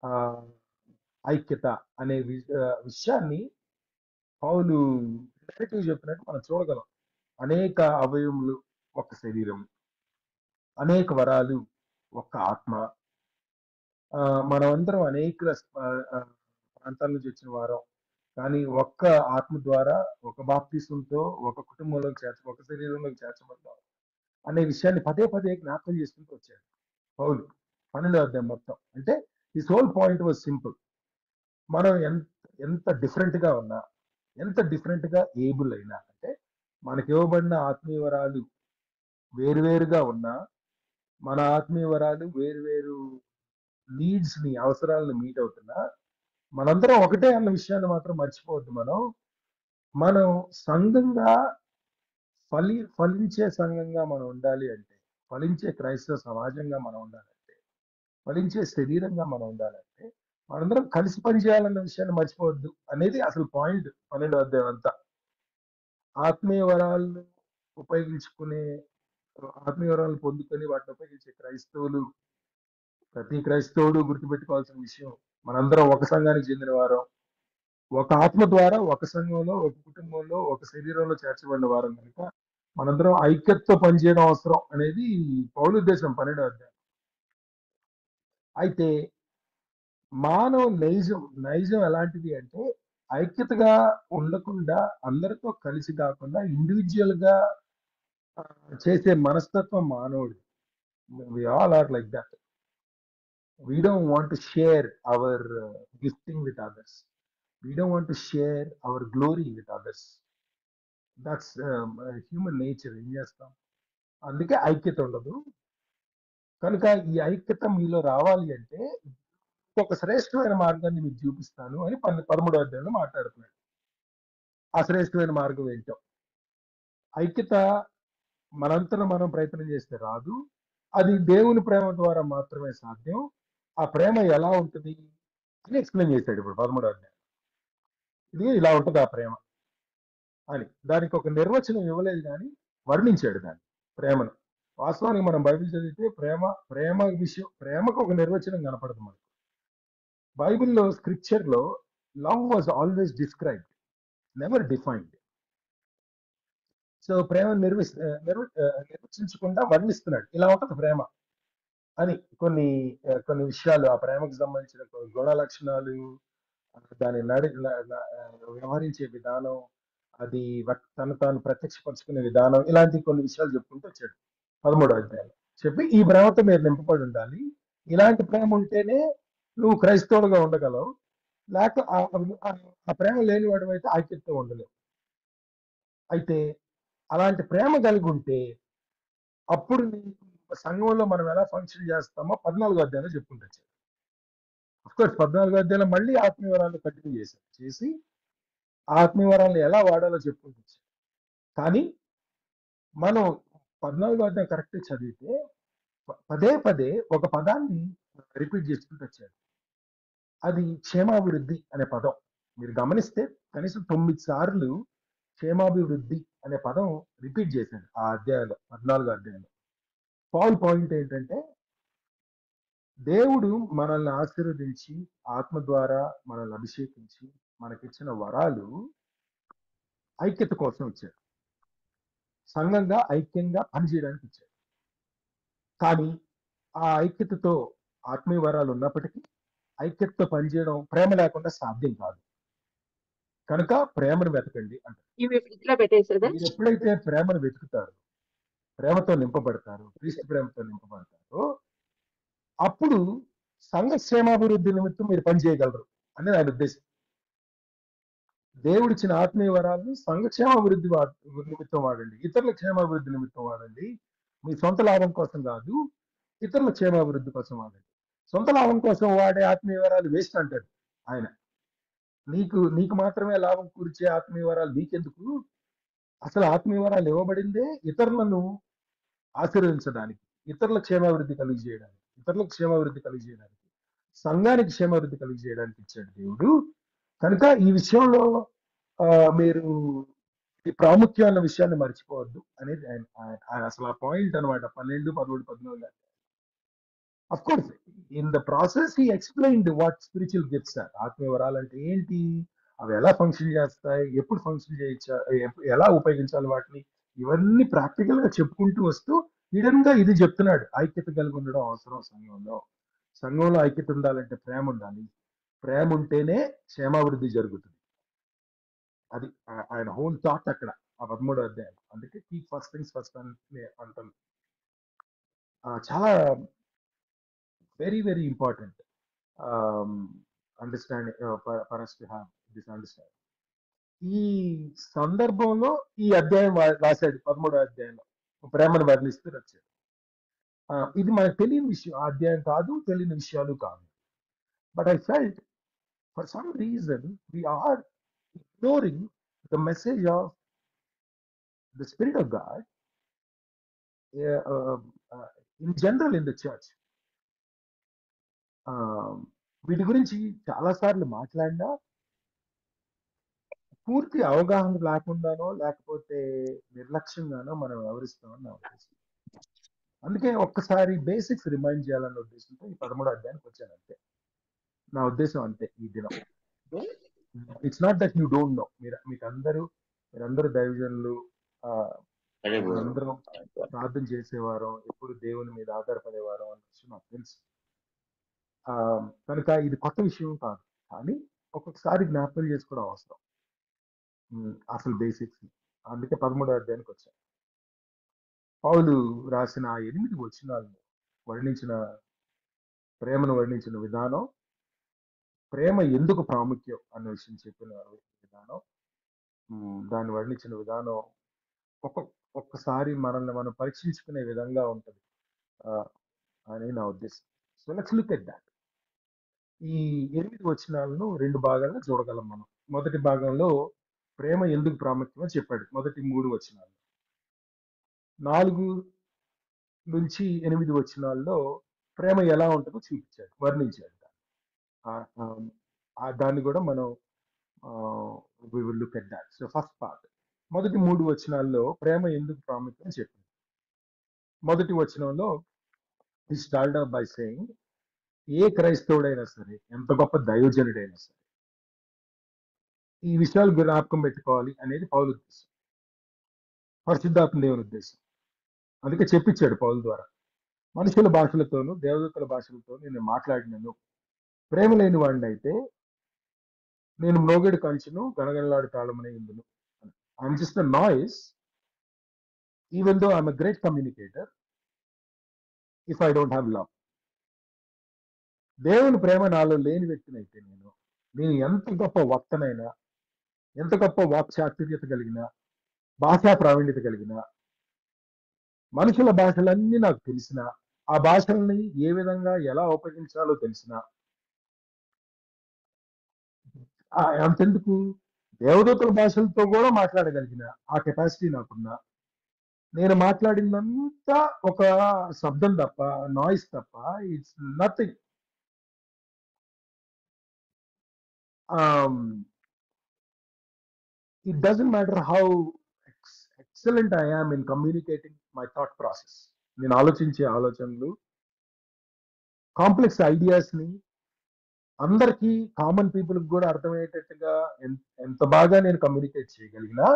ఆ, ఐక్యత అనే విషయాన్ని పౌలు డైరెక్ట్గా చెప్పినట్టు మనం చూడగలం. అనేక అవయవములు ఒక శరీరం, అనేక వరాలు ఒక్క ఆత్మ, మనమందరం అనేక ప్రాంతాల నుంచి వచ్చిన వారం, కానీ ఒక్క ఆత్మ ద్వారా ఒక బాప్తిసంతో ఒక కుటుంబంలోకి ఒక శరీరంలోకి చేర్చబడ్డాం అనే విషయాన్ని పదే పదే జ్ఞాపకం చేసుకుంటూ వచ్చాడు పౌలు 12వ అధ్యాయం మొత్తం. అంటే this whole point was simple. మనం ఎంత ఎంత డిఫరెంట్ గా ఉన్నా, ఎంత డిఫరెంట్ గా ఏబుల్ అయినా, అంటే మనకి ఇవ్వబడిన ఆత్మీయ వరాలు వేరువేరుగా ఉన్నా, మన ఆత్మీయ వరాలు వేరువేరు నీడ్స్ ని, అవసరాలను మీట్ అవుతున్నా, మనందరం ఒకటే అన్న విషయాన్ని మాత్రం మర్చిపోవద్దు. మనం సంఘంగా ఫలించే సంఘంగా మనం ఉండాలి అంటే, ఫలించే క్రైస్తవ సమాజంగా మనం ఉండాలంటే, ఫలించే శరీరంగా మనం ఉండాలంటే, మనందరం కలిసి పనిచేయాలన్న విషయాన్ని మర్చిపోవద్దు అనేది అసలు పాయింట్ 12వ అధ్యాయం అంతా. ఆత్మీయ వరాలను ఉపయోగించుకునే, ఆత్మీయ వరాలను పొందుకొని వాటిని ఉపయోగించే క్రైస్తవులు, ప్రతి క్రైస్తవుడు గుర్తుపెట్టుకోవాల్సిన విషయం, మనందరం ఒక సంఘానికి చెందిన వారం, ఒక ఆత్మ ద్వారా ఒక సంఘంలో, ఒక కుటుంబంలో, ఒక శరీరంలో చేర్చబడిన వారం కనుక మనందరం ఐక్యతతో పనిచేయడం అవసరం అనేది పౌలు ఉద్దేశం 12వ అధ్యాయం. అయితే మానవ నైజం ఎలాంటిది అంటే, ఐక్యతగా ఉండకుండా, అందరితో కలిసి కాకుండా ఇండివిజువల్ గా చేసే మనస్తత్వం మానవుడు. We all are like that. We don't want to share our gifting with others. We don't want to share our glory with others. That's human nature. ఏం చేస్తాం, అందుకే ఐక్యత ఉండదు. కనుక ఈ ఐక్యత మీలో రావాలి అంటే ఒక శ్రేష్టమైన మార్గాన్ని మీకు చూపిస్తాను అని 13వ అధ్యాయంలో మాట్లాడుతున్నాడు. ఆ శ్రేష్టమైన మార్గం ఏంటో, ఐక్యత మనంతరం మనం ప్రయత్నం చేస్తే రాదు, అది దేవుని ప్రేమ ద్వారా మాత్రమే సాధ్యం. ఆ ప్రేమ ఎలా ఉంటుంది అని ఎక్స్ప్లెయిన్ చేశాడు ఇప్పుడు 13వ అధ్యాయం. ఇది ఇలా ఉంటుంది ఆ ప్రేమ అని. దానికి ఒక నిర్వచనం ఇవ్వలేదు కానీ వర్ణించాడు దాన్ని, ప్రేమను. వాస్తవానికి మనం బైబిల్ చదివితే ప్రేమకు ఒక నిర్వచనం కనపడదు మనకు. బైబిల్లో, స్క్రిప్చర్ లో love was always described, never defined. So ప్రేమ నిర్వచించకుండా వర్ణిస్తున్నాడు, ఇలా ఉంటుంది ప్రేమ అని. కొన్ని విషయాలు, ఆ ప్రేమకు సంబంధించిన గుణ లక్షణాలు, దాని వ్యవహరించే విధానం, అది తను తాను ప్రత్యక్షపరుచుకునే విధానం, ఇలాంటి కొన్ని విషయాలు చెప్పుకుంటూ వచ్చాడు 13వ అధ్యాయంలో. చెప్పి ఈ ప్రేమతో మీరు నింపబడి ఉండాలి, ఇలాంటి ప్రేమ ఉంటేనే నువ్వు క్రైస్తవులుగా ఉండగలవు, లేక ఆ ప్రేమ లేని వాడు అయితే ఐక్యతతో ఉండలేవు. అయితే అలాంటి ప్రేమ కలిగి ఉంటే అప్పుడు సంఘంలో మనం ఎలా ఫంక్షన్ చేస్తామో 14వ అధ్యాయంలో చెప్పుకుంటూ వచ్చాడు. అఫ్కోర్స్ 14వ అధ్యాయంలో మళ్ళీ ఆత్మీయవరాలను కంటిన్యూ చేసి ఆత్మీయవరాలను ఎలా వాడాలో చెప్పుకుంటూ వచ్చాడు. కానీ మనం 14వ అధ్యాయం కరెక్ట్ చదివితే పదే పదే ఒక పదాన్ని రిపీట్ చేసుకుంటూ వచ్చాడు. అది క్షేమాభివృద్ధి అనే పదం. మీరు గమనిస్తే కనీసం 9 సార్లు క్షేమాభివృద్ధి అనే పదం రిపీట్ చేశాడు ఆ అధ్యాయంలో, 14వ అధ్యాయంలో. పాయింట్ ఏంటంటే, దేవుడు మనల్ని ఆశీర్వదించి ఆత్మ ద్వారా మనల్ని అభిషేకించి మనకిచ్చిన వరాలు ఐక్యత కోసం ఇచ్చాడు, సంఘంగా ఐక్యంగా పనిచేయడానికి ఇచ్చాడు. కానీ ఆ ఐక్యతతో ఆత్మీయ వరాలు ఉన్నప్పటికీ ఐక్యతతో పనిచేయడం ప్రేమ లేకుండా సాధ్యం కాదు. కనుక ప్రేమను వెతకండి అంటారు. మీరు ఎప్పుడైతే ప్రేమను వెతుకుతారో, ప్రేమతో నింపబడతారు, క్రీస్తు ప్రేమతో నింపబడతారో, అప్పుడు సంఘ క్షేమాభివృద్ధి నిమిత్తం మీరు పనిచేయగలరు అనేది ఆయన ఉద్దేశం. దేవుడిచ్చిన ఆత్మీయ వరాలను సంఘ క్షేమాభివృద్ధి నిమిత్తం వాడండి, ఇతరుల క్షేమాభివృద్ధి నిమిత్తం వాడండి. మీ సొంత లాభం కోసం కాదు, ఇతరుల క్షేమాభివృద్ధి కోసం వాడండి. సొంత లాభం కోసం వాడే ఆత్మీయ వరాలు వేస్ట్ అంటాడు ఆయన. నీకు మాత్రమే లాభం కూర్చే ఆత్మీయ వరాలు నీకెందుకు? అసలు ఆత్మీయ వరాలు ఇవ్వబడిందే ఇతరులను ఆశీర్వదించడానికి, ఇతరులకు క్షేమాభివృద్ధి కలిగజేయడానికి, సంఘానికి క్షేమాభివృద్ధి కలిగజేయడానికి ఇచ్చాడు దేవుడు. కనుక ఈ విషయంలో మీరు ఈ ప్రాముఖ్యం అన్న విషయాన్ని మర్చిపోవద్దు అనేది ఆయన అసలు ఆ పాయింట్ అనమాట. 12, 13, 14. Of course in the process he explained what spiritual gifts are. ఆత్మీయ వరాలు అంటే ఏంటి, అవి ఎలా ఫంక్షన్ చేస్తాయి, ఎప్పుడు ఫంక్షన్ చేయొచ్చా, ఎలా ఉపయోగించాలి వాటిని, ఇవన్నీ ప్రాక్టికల్ గా చెప్పుకుంటూ వస్తూ హిడెన్ గా ఇది చెప్తున్నాడు. ఐక్యత కలిగి ఉండడం అవసరం సంఘంలో ఐక్యత ఉండాలంటే ప్రేమ ఉండాలి, ప్రేమ ఉంటేనే క్షేమాభివృద్ధి జరుగుతుంది. అది ఆయన హోల్ థాట్ అక్కడ ఆ 13వ అధ్యాయం. అందుకే కీప్ ఫస్ట్ థింగ్స్ ఫస్ట్ అని అంటాను. చాలా very very important understanding for us to have this understanding. ఈ సందర్భంలో ఈ అధ్యాయం రాశాడు 13వ అధ్యాయంలో ప్రేమను వర్ణిస్తూ వచ్చాడు. ఇది మనకు తెలియని విషయం, ఆ అధ్యాయం కాదు, తెలియని విషయాలు కాదు. But I felt for some reason we're ignoring the message of the Spirit of God in general in the church. వీటి గురించి చాలాసార్లు మాట్లాడినా పూర్తి అవగాహన లేకుండానో లేకపోతే నిర్లక్ష్యంగానో మనం వ్యవహరిస్తామని నా ఉద్దేశం. అందుకే ఒక్కసారి బేసిక్స్ రిమైండ్ చేయాలన్న ఉద్దేశంతో ఈ 13వ అధ్యాయానికి వచ్చాను. అంతే నా ఉద్దేశం, అంతే ఈ దినం. It's not that you don't know. మీరందరూ దైవజనులు, అందరూ ప్రార్థన చేసేవారు, ఎప్పుడు దేవుని మీద ఆధారపడేవారు అన్న విషయం నాకు తెలుసు. కనుక ఇది కొత్త విషయం కాదు, కానీ ఒక్కొక్కసారి జ్ఞాపకం చేసుకోవడం అవసరం అసలు బేసిక్స్. అందుకే 13వ అధ్యాయానికి వచ్చాను. పౌలు రాసిన 8 వచనాలను ప్రేమను వర్ణించిన విధానం, ప్రేమ ఎందుకు ప్రాముఖ్యం అన్న విషయం చెప్పిన విధానం, దాన్ని వర్ణించిన విధానం ఒక్కసారి మనల్ని మనం పరీక్షించుకునే విధంగా ఉంటుంది అని నా ఉద్దేశం. So let's look at that. ఈ 8 వచనాలను 2 భాగాలుగా చూడగలం మనం. మొదటి భాగంలో ప్రేమ ఎందుకు ప్రాముఖ్యమో చెప్పాడు, మొదటి 3 వచనాలు. 4 నుంచి 8 వచనాల్లో ప్రేమ ఎలా ఉంటుందో చూపించాడు, వర్ణించాడు. దాన్ని కూడా మనం we will look at that. So first part, మొదటి 3 వచనాల్లో ప్రేమ ఎందుకు ప్రాముఖ్యం చెప్పింది. మొదటి వచనంలో he started off by saying, ఏ క్రైస్తవుడైనా సరే, ఎంత గొప్ప దైవజనుడైనా సరే ఈ విషయాలు జ్ఞాపకం పెట్టుకోవాలి అనేది పౌలు ఉద్దేశం, పరిశుద్ధాత్మ దేవుని ఉద్దేశం. అందుకే చెప్పించాడు పౌలు ద్వారా, మనుషుల భాషలతోనూ దేవదూతల భాషలతో నేను మాట్లాడినను, ప్రేమ లేని వాడిని అయితే నేను మ్రోగేడు కంచును గణగణలాడు తాళమనే ఇందును. I'm just a noise even though I'm a great communicator if I don't have love. దేవుని ప్రేమ నాలో లేని వ్యక్తినైతే నేను ఎంత గొప్ప వక్తనైనా, ఎంత గొప్ప వాక్చాతుర్యత కలిగిన, భాషా ప్రావీణ్యత కలిగిన, మనుషుల భాషలన్నీ నాకు తెలిసిన, ఆ భాషల్ని ఏ విధంగా ఎలా ఉపయోగించాలో తెలిసిన, అంతెందుకు దేవదూతల భాషలతో కూడా మాట్లాడగలిగిన ఆ కెపాసిటీ నాకున్నా, నేను మాట్లాడిందంతా ఒక శబ్దం తప్ప, నాయిస్ తప్ప, it's nothing. It doesn't matter how excellent I am in communicating my thought process. నేను ఆలోచించే ఆలోచనలు, కాంప్లెక్స్ ఐడియాస్ ని అందరికీ, కామన్ పీపుల్ కూడా అర్థమయ్యేటట్టుగా ఎంత బాగా నేను కమ్యూనికేట్ చేయగలిగినా,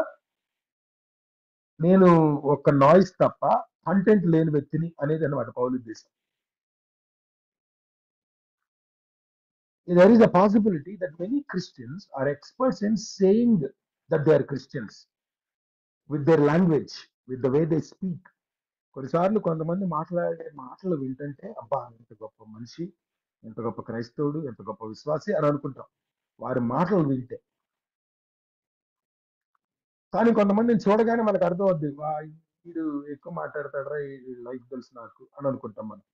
నేను ఒక నాయిస్ తప్ప కంటెంట్ లేని వ్యక్తిని అనేది అన్నమాట పౌలు ఉద్దేశం. There is a possibility that many Christians are experts in saying that they are Christians with their language, with the way they speak. కొన్నిసార్లు కొంతమంది మాట్లాడే మాటలు వింటుంటే అబ్బా ఎంత గొప్ప మనిషి, ఎంత గొప్ప క్రైస్తవుడు, ఎంత గొప్ప విశ్వాసి అని అనుకుంటాం వారి మాటలు వింటే. కానీ కొంతమందిని చూడగానే మనకు అర్థం అవుద్ది, వీడు ఎక్కువ మాట్లాడతాడరా, లైఫ్ తెలుసు నాకు అని అనుకుంటాం మనం.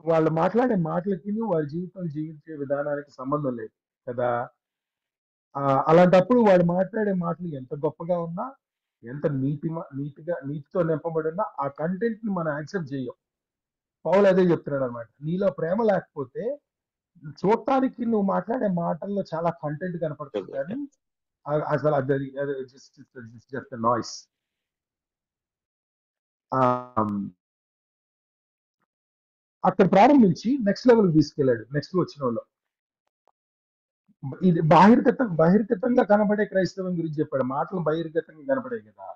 వాళ్ళు మాట్లాడే మాటలకి వారి జీవితం జీవించే విధానానికి సంబంధం లేదు కదా. అలాంటప్పుడు వాడు మాట్లాడే మాటలు ఎంత గొప్పగా ఉన్నా, ఎంత నీతితో నింపబడి ఉన్నా, ఆ కంటెంట్ ని మనం యాక్సెప్ట్ చేయం. పౌలు అదే చెప్తున్నాడు అనమాట. నీలో ప్రేమ లేకపోతే చూడటానికి నువ్వు మాట్లాడే మాటల్లో చాలా కంటెంట్ కనపడుతుంది, కానీ అసలు అది జస్ట్ నాయిస్. అక్కడ ప్రారంభించి నెక్స్ట్ లెవెల్ తీసుకెళ్ళాడు. నెక్స్ట్ వచ్చిన వాళ్ళు ఇది బహిర్గతంగా కనబడే క్రైస్తవం గురించి చెప్పాడు. మాటలు బహిర్గతంగా కనబడే కదా.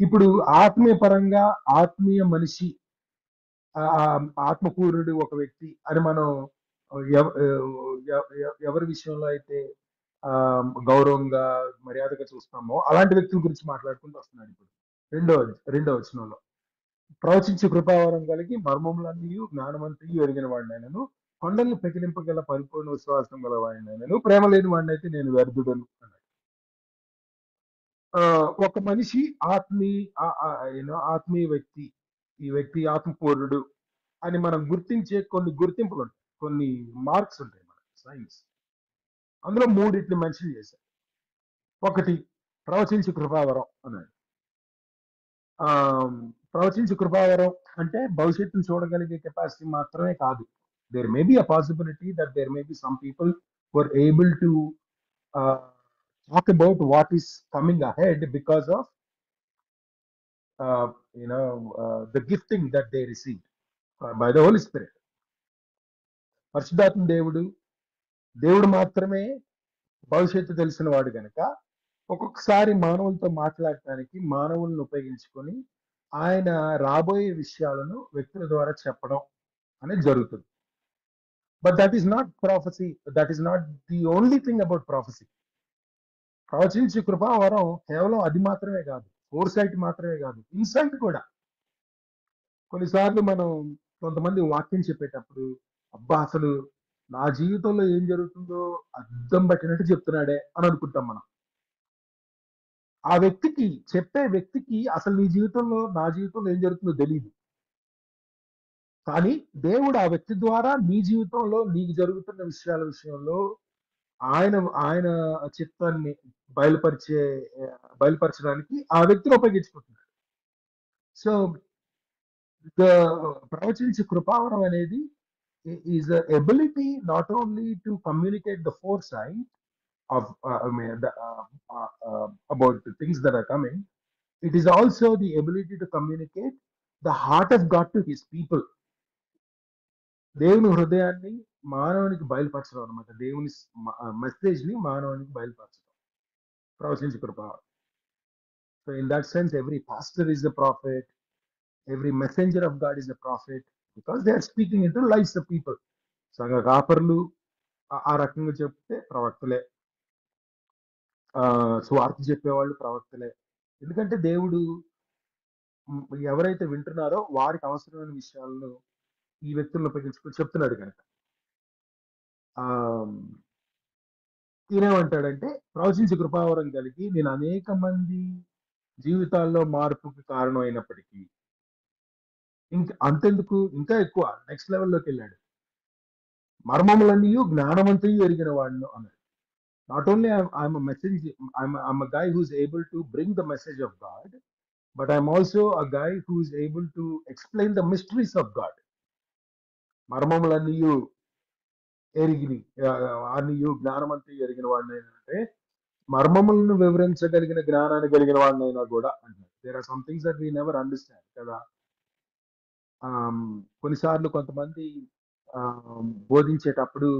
ఇప్పుడు ఆత్మీయ పరంగా ఆత్మీయ మనిషి, ఆత్మపూర్ణుడు ఒక వ్యక్తి అని మనం ఎవరి విషయంలో అయితే గౌరవంగా మర్యాదగా చూస్తామో అలాంటి వ్యక్తుల గురించి మాట్లాడుకుంటూ వస్తున్నాడు. ఇప్పుడు రెండో వచనంలో ప్రవచించి కృపావరం కలిగి మర్మములన్నీ జ్ఞానవంతియు ఎరిగిన వాడినైనను కొండలను పెకిలింపగల పరిపూర్ణ విశ్వాసం గల వాడినైనను ప్రేమ లేని వాడిని అయితే నేను వ్యర్థుడను అన్నాడు. ఒక మనిషి ఆత్మీయ వ్యక్తి, ఈ వ్యక్తి ఆత్మపూర్ణుడు అని మనం గుర్తించే కొన్ని గుర్తింపులు ఉంటాయి, కొన్ని మార్క్స్ ఉంటాయి మన సైన్స్. అందులో మూడిటిని మెన్షన్ చేశారు. ఒకటి ప్రవచించి కృపావరం అన్నాడు. ప్రవచించి కృపావరం అంటే భవిష్యత్తును చూడగలిగే కెపాసిటీ మాత్రమే కాదు. There may be a possibility that there may be some people who are able to talk about what is coming ahead because of the gifting that they received by the Holy Spirit. పరిశుద్ధాత్మ దేవుడు మాత్రమే భవిష్యత్తు తెలిసిన వాడు గనక ఒక్కొక్కసారి మానవులతో మాట్లాడటానికి మానవులను ఉపయోగించుకొని ఆయన రాబోయే విషయాలను వ్యక్తుల ద్వారా చెప్పడం అనేది జరుగుతుంది. But that is not prophecy, that is not the only thing about prophecy. ప్రవచించే కృపావరం కేవలం అది మాత్రమే కాదు, ఫోర్సైట్ మాత్రమే కాదు, ఇన్సైట్ కూడా. కొన్నిసార్లు మనం కొంతమంది వాక్యం చెప్పేటప్పుడు అబ్బా అసలు నా జీవితంలో ఏం జరుగుతుందో అర్థం పట్టినట్టు చెప్తున్నాడే అని అనుకుంటాం మనం. ఆ వ్యక్తికి, చెప్పే వ్యక్తికి అసలు నీ జీవితంలో నా జీవితంలో ఏం జరుగుతుందో తెలియదు, కానీ దేవుడు ఆ వ్యక్తి ద్వారా నీ జీవితంలో నీకు జరుగుతున్న విషయాల విషయంలో ఆయన చిత్తాన్ని బయలుపరచడానికి ఆ వ్యక్తిని ఉపయోగించుకుంటున్నాడు. సో ప్రవచించే కృపావరం అనేది is ability not only to communicate the foresight of about the things that are coming. It is also the ability to communicate the heart of God to his people. దేవుని హృదయాన్ని మానవునికి బయలుపరచడం అనమాట. దేవుని మెసేజ్ ని మానవునికి బయలుపరచడం ప్రవచించే కృపావరం. So in that sense, every pastor is a prophet, every messenger of God is a prophet, because they are speaking into lives of people. సంఘ కాపరులు ఆ రకంగా చెప్తే ప్రవక్తలే, స్వార్థ చెప్పేవాళ్ళు ప్రవక్తలే. ఎందుకంటే దేవుడు ఎవరైతే వింటున్నారో వారికి అవసరమైన విషయాలను ఈ వ్యక్తులను ఉపయోగించుకొని చెప్తున్నాడు కనుక ఈయనేమంటాడంటే ప్రవచించే కృపావరం కలిగి నేను అనేక మంది జీవితాల్లో మార్పుకి కారణం అయినప్పటికీ అంతెందుకు ఇంకా ఎక్కువ నెక్స్ట్ లెవెల్లోకి వెళ్ళాడు. మర్మములన్నీ జ్ఞానవంతులు ఎరిగిన వాడిను అన్నాడు. Not only I'm a messenger, I'm a guy who's able to bring the message of God, but I'm also a guy who's able to explain the mysteries of God. మర్మములన్నీయు జ్ఞానమంతా ఎరిగిన వాడిని అంటే మర్మములను వివరించగలిగిన జ్ఞానాన్ని కలిగిన వాడినైనా కూడా అంటారు. There are some things that we never understand కదా. కొన్నిసార్లు కొంతమంది బోధించేటప్పుడు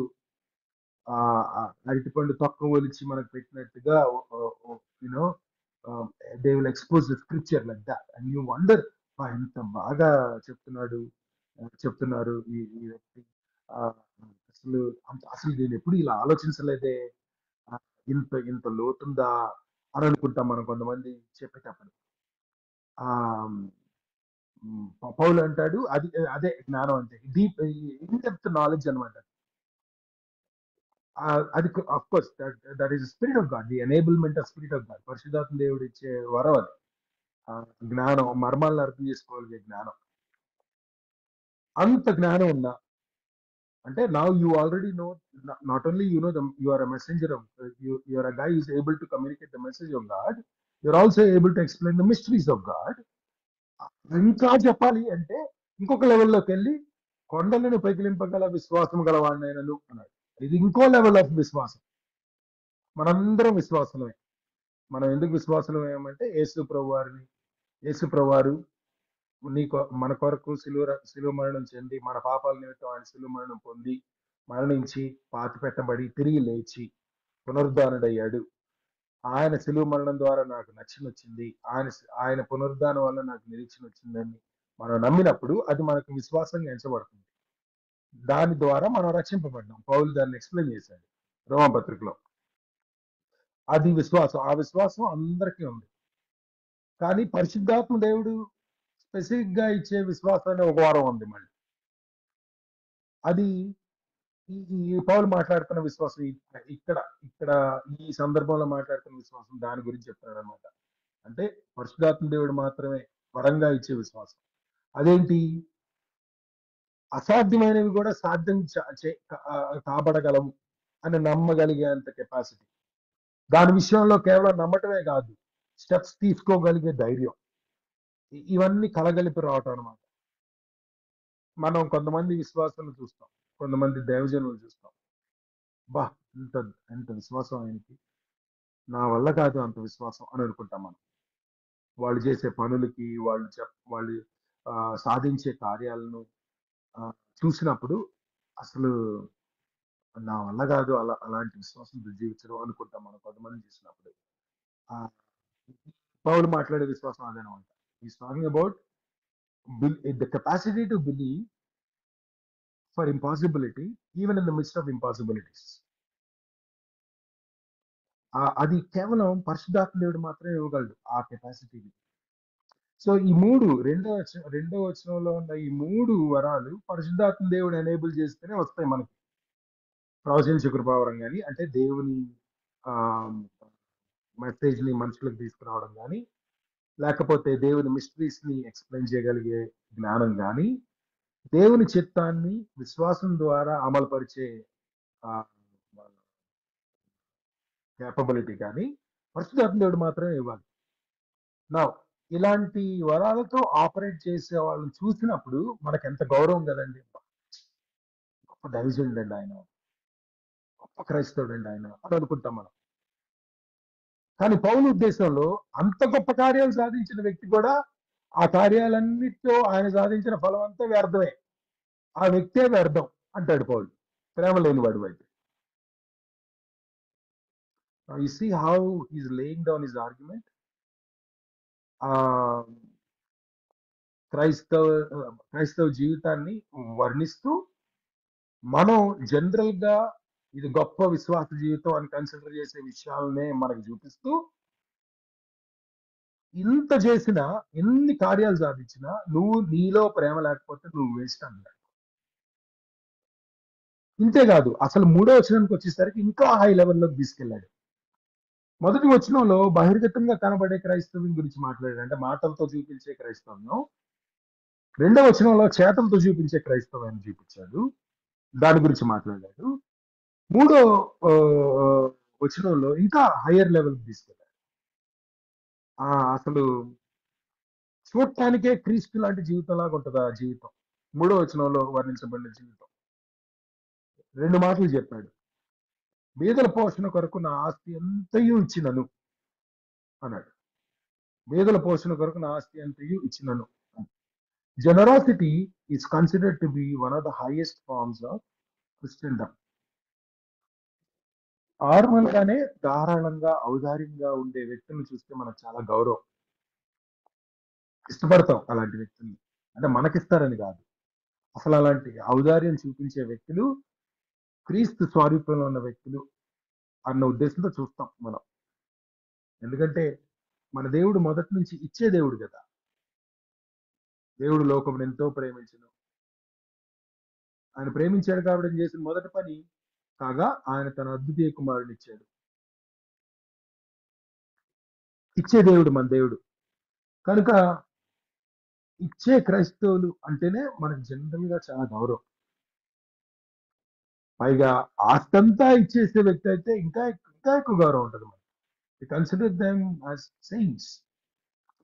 అరటిపండు తొక్క ఒలిచి మనకు పెట్టినట్టుగా you know they will expose the scripture like that and you wonder ఎంత బాగా చెప్తున్నారు ఈ వ్యక్తి, అసలు నేను ఎప్పుడు ఇలా ఆలోచించలేదే, ఇంత లోతుందా అని అనుకుంటాం మనం కొంతమంది చెప్పేటప్పుడు. పౌలు అంటాడు అదే జ్ఞానం అంటే డీప్ ఇన్ డెప్త్ నాలెడ్జ్ అనమాట. అది of course that is spirit of God, the enablement of spirit of God. పరిశుద్ధాత్మ దేవుడు ఇచ్చే వరం అది, జ్ఞానం, మర్మాలను అర్థం చేసుకోగలిగే జ్ఞానం. అంత జ్ఞానం ఉన్నా అంటే now you already know, not only you know you are a messenger of you are a guy who is able to communicate the message of God, you're also able to explain the mysteries of God. ఇంకా చెప్పాలి అంటే ఇంకొక లెవెల్లోకి వెళ్ళి కొండలను పైకిలింపగల విశ్వాసం గలవాడినైనను అన్నాడు. ఇది ఇంకో లెవెల్ ఆఫ్ విశ్వాసం. మనందరం విశ్వాసమే. మనం ఎందుకు విశ్వాసం ఏమంటే యేసు ప్రభువారు మన కొరకు శిలువ మరణం చెంది మన పాపాల నిమిత్తం ఆయన శిలువ మరణం పొంది మరణించి పాతి పెట్టబడి తిరిగి లేచి పునరుద్ధానుడయ్యాడు. ఆయన శిలువ మరణం ద్వారా నాకు రక్షణ వచ్చింది, ఆయన పునరుద్ధానం వల్ల నాకు నిరీక్షణ వచ్చిందని మనం నమ్మినప్పుడు అది మనకు విశ్వాసంగా ఎంచబడుతుంది. దాని ద్వారా మనం రక్షింపబడ్డాం. పౌలు దాన్ని ఎక్స్ప్లెయిన్ చేశాడు రోమపత్రికలో. అది విశ్వాసం. ఆ విశ్వాసం అందరికీ ఉంది. కానీ పరిశుద్ధాత్మ దేవుడు స్పెసిఫిక్ గా ఇచ్చే విశ్వాసాన్ని ఒక వారం ఉంది. మళ్ళీ అది ఈ పౌలు మాట్లాడుతున్న విశ్వాసం ఇక్కడ ఈ సందర్భంలో మాట్లాడుతున్న విశ్వాసం దాని గురించి చెప్తున్నాడు అనమాట. అంటే పరిశుద్ధాత్మ దేవుడు మాత్రమే వరంగా ఇచ్చే విశ్వాసం. అదేంటి? అసాధ్యమైనవి కూడా సాధ్యం కాబడగలవు అని నమ్మగలిగేంత కెపాసిటీ. దాని విషయంలో కేవలం నమ్మటమే కాదు, స్టెప్స్ తీసుకోగలిగే ధైర్యం, ఇవన్నీ కలగలిపి రావటం అనమాట. మనం కొంతమంది విశ్వాసాలు చూస్తాం, కొంతమంది దైవజనులు చూస్తాం. బా ఎంత విశ్వాసం ఆయనకి, నా వల్ల కాదు అంత విశ్వాసం అని అనుకుంటాం మనం. వాళ్ళు చేసే పనులకి, వాళ్ళు సాధించే కార్యాలను చూసినప్పుడు అసలు నా వల్ల కాదు అలాంటి విశ్వాసం జీవించడం అనుకుంటాం మనం కొంతమంది చూసినప్పుడు. పౌలు మాట్లాడే విశ్వాసం అదేనమాట. Is talking about the capacity to believe for impossibility even in the midst of impossibilities. అది కేవలం పరిశుద్ధాత్మ దేవుడు మాత్రమే ఇవ్వగలడు ఆ కెపాసిటీని. సో ఈ రెండో వచనంలో ఉన్న ఈ 3 వరాలు పరిశుద్ధాత్మ దేవుడు ఎనేబుల్ చేస్తేనే వస్తాయి మనకి. ప్రవచించే కృపావరం కానీ, అంటే దేవుని మెసేజ్ ని మనుషులకు తీసుకురావడం కానీ, లేకపోతే దేవుని మిస్టరీస్ ని ఎక్స్ప్లెయిన్ చేయగలిగే జ్ఞానం కానీ, దేవుని చిత్తాన్ని విశ్వాసం ద్వారా అమలుపరిచే కేపబిలిటీ కానీ పరిశుద్ధాత్మ దేవుడు మాత్రమే ఇవ్వాలి. నా ఇలాంటి వరాలతో ఆపరేట్ చేసే వాళ్ళని చూసినప్పుడు మనకు ఎంత గౌరవం కదండి. గొప్ప దైవజనుడు అండి ఆయన, గొప్ప క్రైస్తవుడు అండి ఆయన అని అనుకుంటాం మనం. కానీ పౌలు ఉద్దేశంలో అంత గొప్ప కార్యాలు సాధించిన వ్యక్తి కూడా ఆ కార్యాలన్నిటితో ఆయన సాధించిన ఫలం అంతా వ్యర్థమే, ఆ వ్యక్తే వ్యర్థం అంటాడు పౌలు, ప్రేమ లేని వాడు అయితే. You see how he's laying down his argument. క్రైస్తవ జీవితాన్ని వర్ణిస్తూ మనం జనరల్ గా ఇది గొప్ప విశ్వాస జీవితం అని కన్సిడర్ చేసే విషయాలనే మనకు చూపిస్తూ, ఇంత చేసినా, ఎన్ని కార్యాలు సాధించినా నువ్వు నీలో ప్రేమ లేకపోతే నువ్వు వేస్ట్ అన్నాడు. ఇంతేకాదు, అసలు 3వ వచనానికి వచ్చేసరికి ఇంకా హై లెవెల్లోకి తీసుకెళ్ళాడు. మొదటి వచనంలో బహిర్గతంగా కనబడే క్రైస్తవం గురించి మాట్లాడాడు, అంటే మాటలతో చూపించే క్రైస్తవం. 2వ వచనంలో చేతలతో చూపించే క్రైస్తవాన్ని చూపించాడు, దాని గురించి మాట్లాడాడు. 3వ వచనంలో ఇంకా హయ్యర్ లెవెల్కి తీసుకెళ్ళాడు. అసలు చూడటానికే క్రీస్తు లాంటి జీవితం లాగా ఉంటుంది ఆ జీవితం. 3వ వచనంలో వర్ణించబడిన జీవితం 2 మాటలు చెప్పాడు. బీదల పోషణ కొరకు నా ఆస్తి ఎంతయూ ఇచ్చినను అన్నాడు. బీదల పోషణ కొరకు నా ఆస్తి ఎంతయూ ఇచ్చినను. Generosity is considered to be one of the highest forms of Christendom. Normal గానే ధారాళంగా ఔదార్యంగా ఉండే వ్యక్తులను చూస్తే మనకు చాలా గౌరవం, ఇష్టపడతాం అలాంటి వ్యక్తుల్ని. అంటే మనకిస్తారని కాదు, అసలు అలాంటి ఔదార్యం చూపించే వ్యక్తులు క్రీస్తు స్వారూప్యంలో ఉన్న వ్యక్తులు అన్న ఉద్దేశంతో చూస్తాం మనం. ఎందుకంటే మన దేవుడు మొదటి నుంచి ఇచ్చే దేవుడు కదా. దేవుడు లోకమును ఎంతో ప్రేమించను, ఆయన ప్రేమించాడు కాబట్టి చేసిన మొదటి పని కాగా ఆయన తన అద్వితీయ కుమారుని ఇచ్చాడు. ఇచ్చే దేవుడు మన దేవుడు కనుక ఇచ్చే క్రైస్తవులు అంటేనే మనకు జనరల్ గా చాలా గౌరవం. పైగా ఆస్తంతా ఇచ్చేసే వ్యక్తి అయితే ఇంకా ఇంకా ఎక్కువ గౌరవం ఉంటుంది మనకి. Consider them as saints.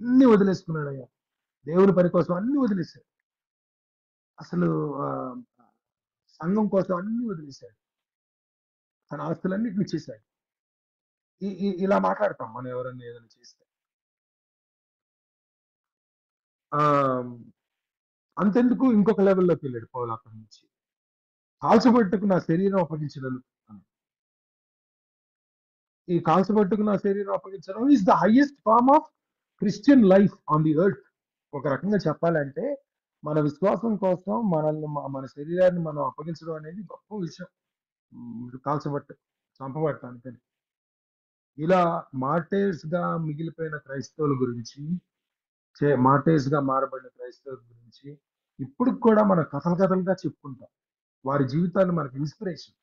అన్ని వదిలేసుకున్నాడు అయ్యా, దేవుని పని కోసం అన్ని వదిలేశాడు. అసలు ఆ, సంఘం కోసం అన్ని వదిలేశాడు, తన ఆస్తులన్నిటిని ఇచ్చేశాడు. ఇలా మాట్లాడతాం మనం ఎవరన్నా ఏదైనా చేస్తే. ఆ అంతెందుకు, ఇంకొక లెవెల్లోకి వెళ్ళాడు పౌలు అక్కడి నుంచి. కాల్చబట్టుకు నా శరీరం అప్పగించడను. ఈ కాల్చబట్టుకు నా శరీరం అప్పగించడం is the highest form of Christian life on the earth. ఒక రకంగా చెప్పాలంటే మన విశ్వాసం కోసం మనల్ని మన శరీరాన్ని మనం అప్పగించడం అనేది గొప్ప విషయం. కాల్చబట్టు చంపబడటానికి. ఇలా మార్టైర్స్ గా మిగిలిపోయిన క్రైస్తవుల గురించి, మార్టైర్స్ గా మారబడిన క్రైస్తవుల గురించి ఇప్పుడు కూడా మన కథలు కథలుగా చెప్పుకుంటాం. వారి జీవితాలు మనకు ఇన్స్పిరేషన్.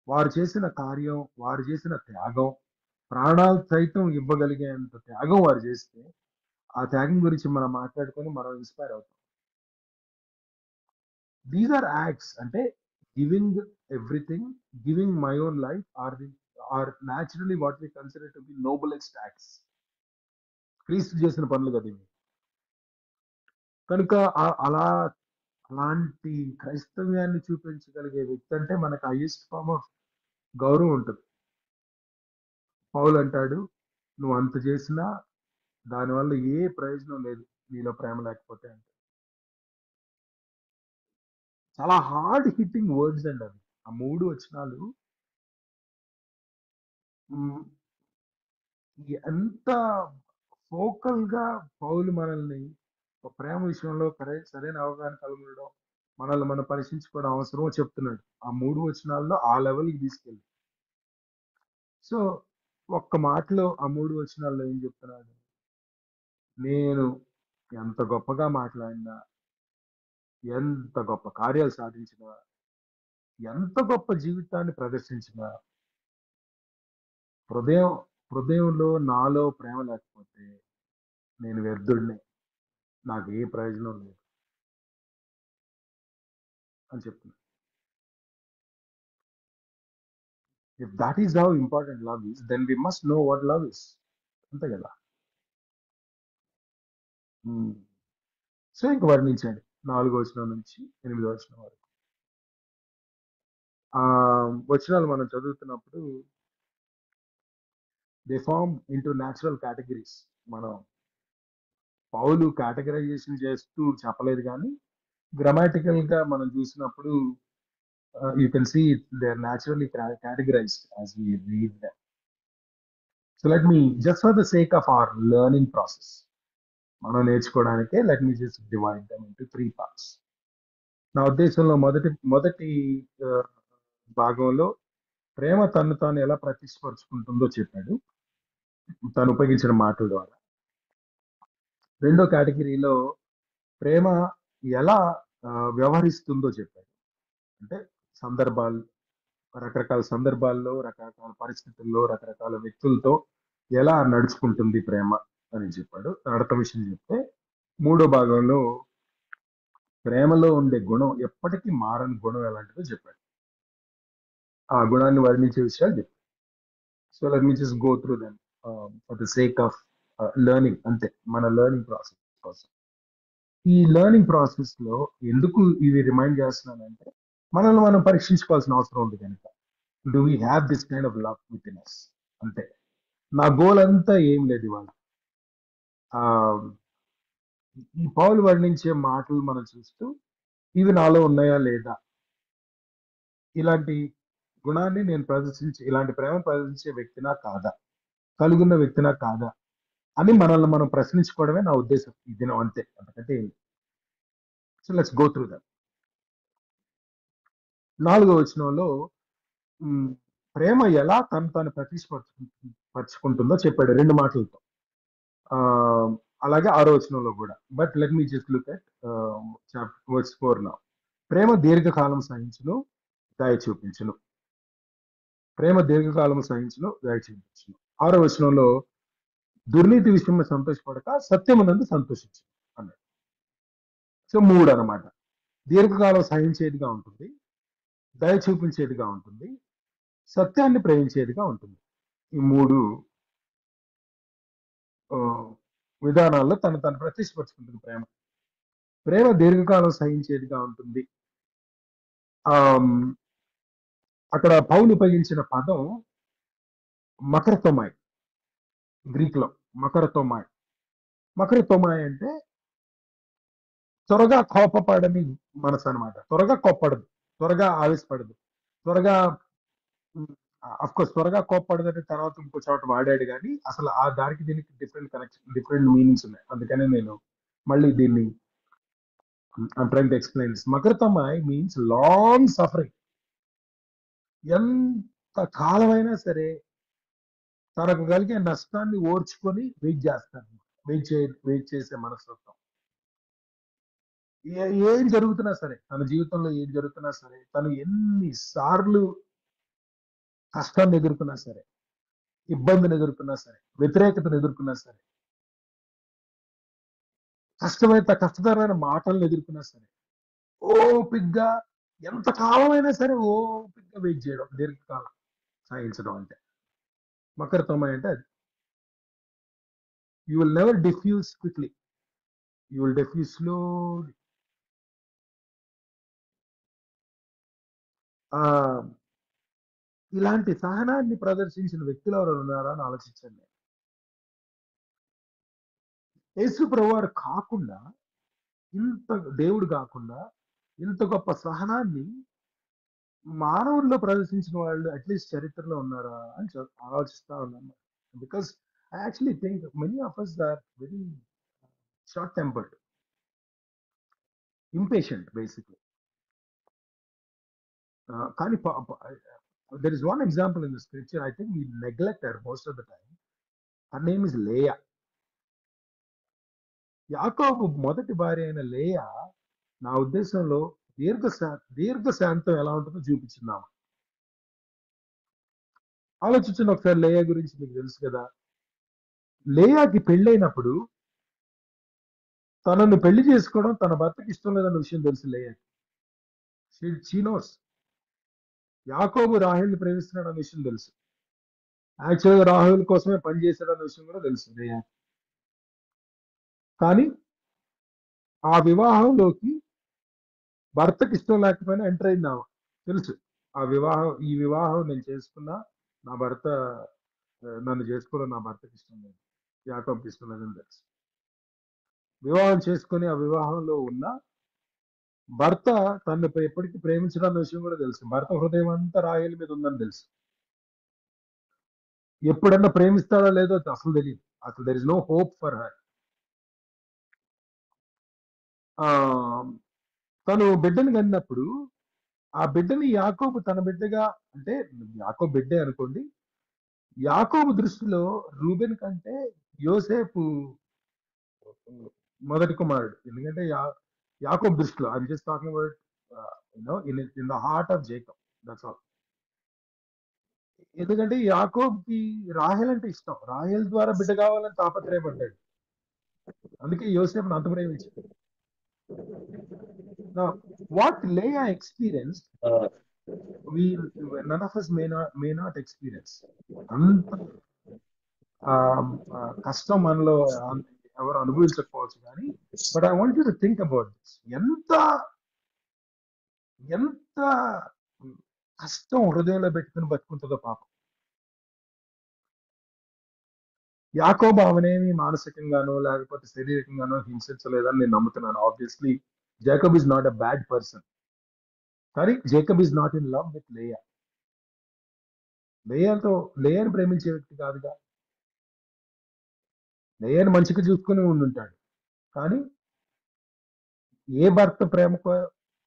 వారు చేసిన కార్యం, వారు చేసిన త్యాగం, ప్రాణాలు సైతం ఇవ్వగలిగేంత త్యాగం వారు చేస్తే ఆ త్యాగం గురించి మనం మాట్లాడుకొని మనం ఇన్స్పైర్ అవుతాం. దీస్ ఆర్ యాక్ట్స్, అంటే giving everything, giving my own life or naturally what we consider to be noblest acts. క్రీస్తు చేసిన పనులు కదా ఇవి. కనుక అలాంటి క్రైస్తవ్యాన్ని చూపించగలిగే వ్యక్తి అంటే మనకు హైయెస్ట్ ఫార్మ్ ఆఫ్ గౌరవం ఉంటుంది. పౌలు అంటాడు, నువ్వు అంత చేసినా దానివల్ల ఏ ప్రయోజనం లేదు నీలో ప్రేమ లేకపోతే అంటే. చాలా హార్డ్ హిట్టింగ్ వర్డ్స్ అండి అవి. ఆ 3 వచనాలు ఎంత ఫోకల్ గా పౌలు మనల్ని ప్రేమ విషయంలో సరైన అవగాహన కలుగడం, మనల్ని మనం పరీక్షించుకోవడం అవసరమో చెప్తున్నాడు. ఆ 3 వచనాల్లో ఆ లెవెల్కి తీసుకెళ్ళి. సో ఒక్క మాటలో ఆ 3 వచనాల్లో ఏం చెప్తున్నాడు? నేను ఎంత గొప్పగా మాట్లాడినా, ఎంత గొప్ప కార్యాలు సాధించినా, ఎంత గొప్ప జీవితాన్ని ప్రదర్శించినా, హృదయంలో నాలో ప్రేమ లేకపోతే నేను వ్యర్థుడిని, నాకు ఏ ప్రయోజనం లేదు అని చెప్తున్నా. If that is how important love is, then we must know what love is. అంతే కదా. సో ఇంక వర్ణించండి 4వ వచనం నుంచి 8వ వచనం వరకు. ఆ వచనాలు మనం చదువుతున్నప్పుడు they form into natural categories. మనం పౌలు కేటగరైజేషన్ చేస్తూ చెప్పలేదు, కానీ గ్రామాటికల్ గా మనం చూసినప్పుడు you can see they are naturally categorized as we read them. So let me, just for the sake of our learning process, మనం నేర్చుకోవడానికే let me just divide them into 3 parts. నా ఉద్దేశంలో మొదటి భాగంలో ప్రేమ తను తాను ఎలా ప్రతిష్పరుచుకుంటుందో చెప్పాడు, తను ఉపయోగించిన మాటల ద్వారా. రెండో కేటగిరీలో ప్రేమ ఎలా వ్యవహరిస్తుందో చెప్పాడు. అంటే రకరకాల సందర్భాల్లో, రకరకాల పరిస్థితుల్లో, రకరకాల వ్యక్తులతో ఎలా నడుచుకుంటుంది ప్రేమ అని చెప్పాడు. నడత విషయం చెప్తే, మూడో భాగంలో ప్రేమలో ఉండే గుణం, ఎప్పటికీ మారని గుణం ఎలాంటిదో చెప్పాడు. ఆ గుణాన్ని వర్ణించే విషయాలు చెప్పాడు. So let me just go through them for the sake of learning. అంతే, మన లెర్నింగ్ ప్రాసెస్ కోసం. ఈ లెర్నింగ్ ప్రాసెస్ లో ఎందుకు ఇవి రిమైండ్ చేస్తున్నానంటే, మనల్ని మనం పరీక్షించుకోవాల్సిన అవసరం ఉంది కనుక. Do we have this kind of love with in us? అంతే. నా గోల్ అంతా ఏం లేదు ఇవాళ. ఈ పౌలు వర్ణించే మాటలు మనం చూస్తూ ఇవి నాలో ఉన్నాయా లేదా, ఇలాంటి గుణాన్ని నేను ఇలాంటి ప్రేమ ప్రదర్శించే వ్యక్తినా కాదా, కలుగున్న వ్యక్తినా కాదా అని మనల్ని మనం ప్రశ్నించుకోవడమే నా ఉద్దేశం ఈ దినం. అంతే, అంతకంటే ఏంటి. So let's go through that. 4వ వచనంలో ప్రేమ ఎలా తాను పరుచుకుంటుందో చెప్పాడు 2 మాటలతో. అలాగే 6వ వచనంలో కూడా. But let me just look at verse 4 now. ప్రేమ దీర్ఘకాలం సహించును, దయ చూపించును. ప్రేమ దీర్ఘకాలం సహించును, దయ చూపించును. 6వ వచనంలో దుర్నీతి విషయంలో సంతోషపడక సత్యమునందు సంతోషించు అన్నాడు. సో 3 అన్నమాట. దీర్ఘకాలం సహించేదిగా ఉంటుంది, దయ చూపించేదిగా ఉంటుంది, సత్యాన్ని ప్రేమించేదిగా ఉంటుంది. ఈ మూడు ఆ, విధానాల్లో తను ప్రతిష్ఠించుకుంటుంది ప్రేమ. ప్రేమ దీర్ఘకాలం సహించేదిగా ఉంటుంది. ఆ అక్కడ పౌలు ఉపయోగించిన పదం మకరతోమాయ్, గ్రీక్ లో మకరతోమాయ్. మకరతోమాయ్ అంటే త్వరగా కోపపడని మనసు అన్నమాట. త్వరగా కోప్పడదు, త్వరగా ఆవేశపడదు, త్వరగా అఫ్ కోర్స్ త్వరగా కోప్పడదని తర్వాత ఇంకో చోట వాడాడు, కానీ అసలు ఆ దానికి దీనికి డిఫరెంట్ కనెక్షన్, డిఫరెంట్ మీనింగ్స్ ఉన్నాయి. అందుకనే నేను మళ్ళీ దీన్ని I'm trying to explain this. మకరతోమాయ్ మీన్స్ లాంగ్ సఫరింగ్. ఎంత కాలమైనా సరే తనకు కలిగే నష్టాన్ని ఓర్చుకొని వెయిట్ చేస్తాను. వెయిట్ చేసే మనస్తత్వం. ఏం జరుగుతున్నా సరే, తన జీవితంలో ఏం జరుగుతున్నా సరే, తను ఎన్ని సార్లు కష్టాన్ని ఎదుర్కొన్నా సరే, ఇబ్బందిని ఎదుర్కొన్నా సరే, వ్యతిరేకతను ఎదుర్కొన్నా సరే, కష్టతరమైన మాటలను ఎదుర్కొన్నా సరే, ఓపిగ్గా ఎంత కాలమైనా సరే ఓపిగ్గా వెయిట్ చేయడం, దీర్ఘకాలం సాగించడం అంటే మకరతోమాయ్ అంటే అది. You will never diffuse quickly, you will diffuse slowly. ఇలాంటి సహనాన్ని ప్రదర్శించిన వ్యక్తులు ఎవరు ఉన్నారా అని ఆలోచించండి. యేసు ప్రభువారు కాకుండా, ఇంత దేవుడు కాకుండా ఇంత గొప్ప సహనాన్ని మానవుల్లో ప్రదర్శించిన వాళ్ళు అట్లీస్ట్ చరిత్రలో ఉన్నారా అని ఆలోచిస్తా ఉన్నాను. Because I actually think many of us are very short tempered, impatient basically. కానీ there is one example in the scripture I think we neglect her most of the time. Her name is Leah. యాకోబు మొదటి భార్య అయిన లేయా నా ఉద్దేశంలో దీర్ఘశాంతం ఎలా ఉంటుందో చూపించున్నాము. ఆలోచించిన ఒకసారి లేయా గురించి. మీకు తెలుసు కదా, లేయాకి పెళ్ళైనప్పుడు తనను పెళ్లి చేసుకోవడం తన భర్తకి ఇష్టం లేదన్న విషయం తెలుసు లేయాకి. షీ నోస్ యాకోబు రాహేల్ని ప్రేమిస్తున్నాడు అన్న విషయం తెలుసు. యాక్చువల్గా రాహుల్ కోసమే పనిచేశాడు అన్న విషయం కూడా తెలుసు లేయాకి. కానీ ఆ వివాహంలోకి భర్తకి ఇష్టం లేకపోయినా ఎంటర్ అయింది ఆమె. తెలుసు ఈ వివాహం నేను చేసుకున్నా, నా భర్త నన్ను చేసుకోవడం నా భర్తకి ఇష్టం లేదు, యాకోబుకి ఇష్టం లేదని తెలుసు. వివాహం చేసుకుని ఆ వివాహంలో ఉన్న భర్త తను ఎప్పటికీ ప్రేమించడం అన్న విషయం కూడా తెలుసు. భర్త హృదయం అంతా రాహేల్ మీద ఉందని తెలుసు. ఎప్పుడన్నా ప్రేమిస్తాడో లేదో అసలు తెలియదు. అసలు there is no hope for her. తను బిడ్డను కన్నప్పుడు ఆ బిడ్డని యాకోబు తన బిడ్డగా, అంటే యాకోబు బిడ్డే అనుకోండి, యాకోబు దృష్టిలో రూబెన్ కంటే యోసేపు మొదటి కుమారుడు. ఎందుకంటే యాకోబు దృష్టిలో I'm just talking about in the heart of Jacob, that's all. ఎందుకంటే యాకోబ్కి రాహేల్ అంటే ఇష్టం, రాహేల్ ద్వారా బిడ్డ కావాలని తాపత్రయపడ్డాడు. అందుకే యోసేపును అంత ప్రేమించాడు. What Leah experience none of us may not experience. అంత కష్టం మనలో ఎవరు అనుభవించకపోవచ్చు, కానీ but I want you to think about this. ఎంత ఎంత కష్టం హృదయంలో పెట్టుకుని బతుకుంటుందో పాపం. యాకోబు ఆమెనేమి మానసికంగానో లేకపోతే శారీరకంగానో హింసించలేదని నేను నమ్ముతున్నాను. Obviously Jacob is not a bad person, కానీ Jacob is not in love with Leah. లేయాని ప్రేమించే వ్యక్తి కాదుగా. లేయాని మంచిగా చూసుకుని ఉండుంటాడు, కానీ ఏ భర్త ప్రేమ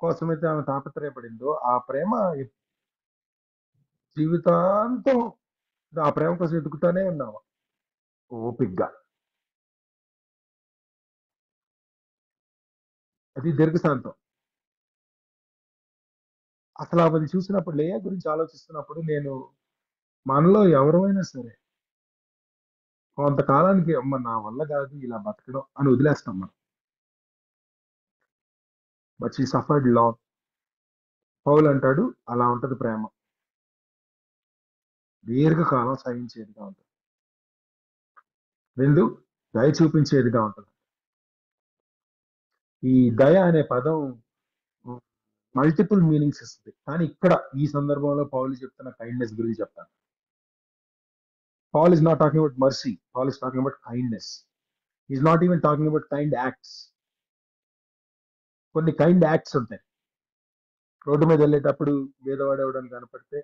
కోసమైతే ఆమె తాపత్రయపడిందో ఆ ప్రేమ జీవితాంతం ఆ ప్రేమ కోసం ఎదుగుతానే ఉన్నావా ఓపిగ్గా. అది దీర్ఘశాంతం. అసలు ఆమెను చూసినప్పుడు, లేయా గురించి ఆలోచిస్తున్నప్పుడు, నేను మనలో ఎవరైనా సరే కొంతకాలానికి అమ్మ నా వల్ల కాదు ఇలా బతకడం అని వదిలేస్తాం మనం. But she suffered lot. Paulu అంటాడు అలా ఉంటది ప్రేమ, దీర్ఘకాలం సహించేదిగా ఉంటుంది. 2, దయ చూపించేదిగా ఉంటుంది. ఈ దయ అనే పదం మల్టిపుల్ మీనింగ్స్ ఇస్తుంది, కానీ ఇక్కడ ఈ సందర్భంలో పౌలు చెప్తున్న కైండ్నెస్ గురించి చెప్తాను. Paul is not talking about mercy. Paul is talking about kindness. He's not even talking about kind acts. కొన్ని కైండ్ యాక్ట్స్ ఉంటాయి. రోడ్డు మీద వెళ్ళేటప్పుడు పేదవాడు ఎవడని కనపడితే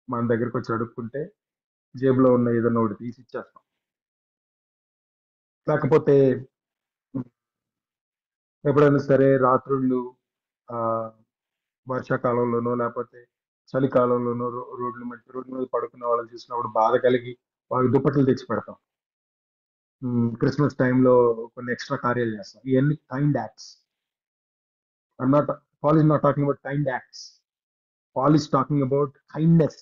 మన దగ్గరకు వచ్చి అడుక్కుంటే జేబులో ఉన్న ఏదైనా ఒకటి తీసి ఇచ్చేస్తాం. లేకపోతే ఎప్పుడైనా సరే రాత్రుళ్ళు వర్షాకాలంలోనో లేకపోతే చలికాలంలోనో రోడ్ల మీద పడుకున్న వాళ్ళని చూసినప్పుడు బాధ కలిగి వాళ్ళకి దుప్పట్లు తెచ్చి పెడతాం. క్రిస్మస్ టైంలో కొన్ని ఎక్స్ట్రా కార్యాలు చేస్తాం. ఇవన్నీ kind acts. Paul is not talking about kind acts. Paul is talking about kindness.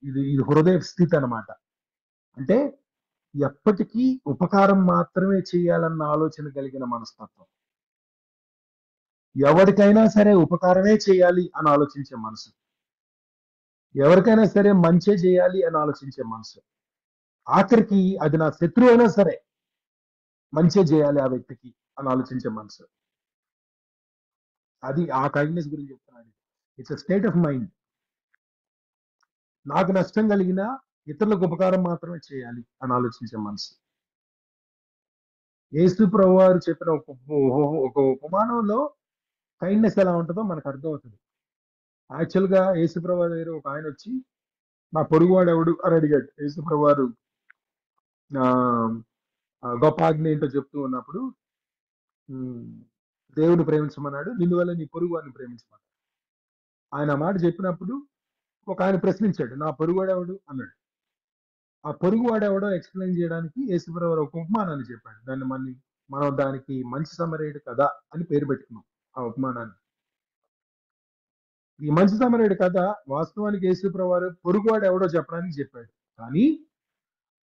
ఇది హృదయ స్థితి అన్నమాట. అంటే ఎప్పటికీ ఉపకారం మాత్రమే చేయాలన్న ఆలోచన కలిగిన మనస్తత్వం, ఎవరికైనా సరే ఉపకారమే చేయాలి అని ఆలోచించే మనసు, ఎవరికైనా సరే మంచే చేయాలి అని ఆలోచించే మనసు, ఆఖరికి అది నా శత్రువు అయినా సరే మంచే చేయాలి ఆ వ్యక్తికి అని ఆలోచించే మనసు. అది ఆ కైండ్నెస్ గురించి చెప్తున్నాను. It's a state of mind. నాకు నష్టం కలిగినా ఇతరులకు ఉపకారం మాత్రమే చేయాలి అని ఆలోచించే మనసు. యేసు ప్రభు వారు చెప్పిన ఒక ఉపమానంలో కైండ్నెస్ ఎలా ఉంటుందో మనకు అర్థమవుతుంది. యాక్చువల్గా యేసు ప్రభు వారి దగ్గర ఒక ఆయన వచ్చి నా పొరుగువాడు ఎవడు అని అడిగాడు. యేసు ప్రభు వారు గొప్ప ఆజ్ఞ ఏంటో చెప్తూ ఉన్నప్పుడు దేవుని ప్రేమించమన్నాడు, నిన్ను వల్ల నీ పొరుగు వారిని ప్రేమించమన్నాడు. ఆయన ఆ మాట చెప్పినప్పుడు ఒక ఆయన ప్రశ్నించాడు, నా పొరుగువాడు ఎవడు అన్నాడు. ఆ పొరుగువాడు ఎవడో ఎక్స్ప్లెయిన్ చేయడానికి యేసుప్రభు వారు ఒక ఉపమానాన్ని చెప్పాడు. దాన్ని మనం దానికి మంచి సమరయుడు కథ అని పేరు పెట్టుకున్నాం ఆ ఉపమానాన్ని. ఈ మంచి సమరయుడు కథ వాస్తవానికి యేసుప్రభు వారు పొరుగువాడు ఎవడో చెప్పడానికి చెప్పాడు. కానీ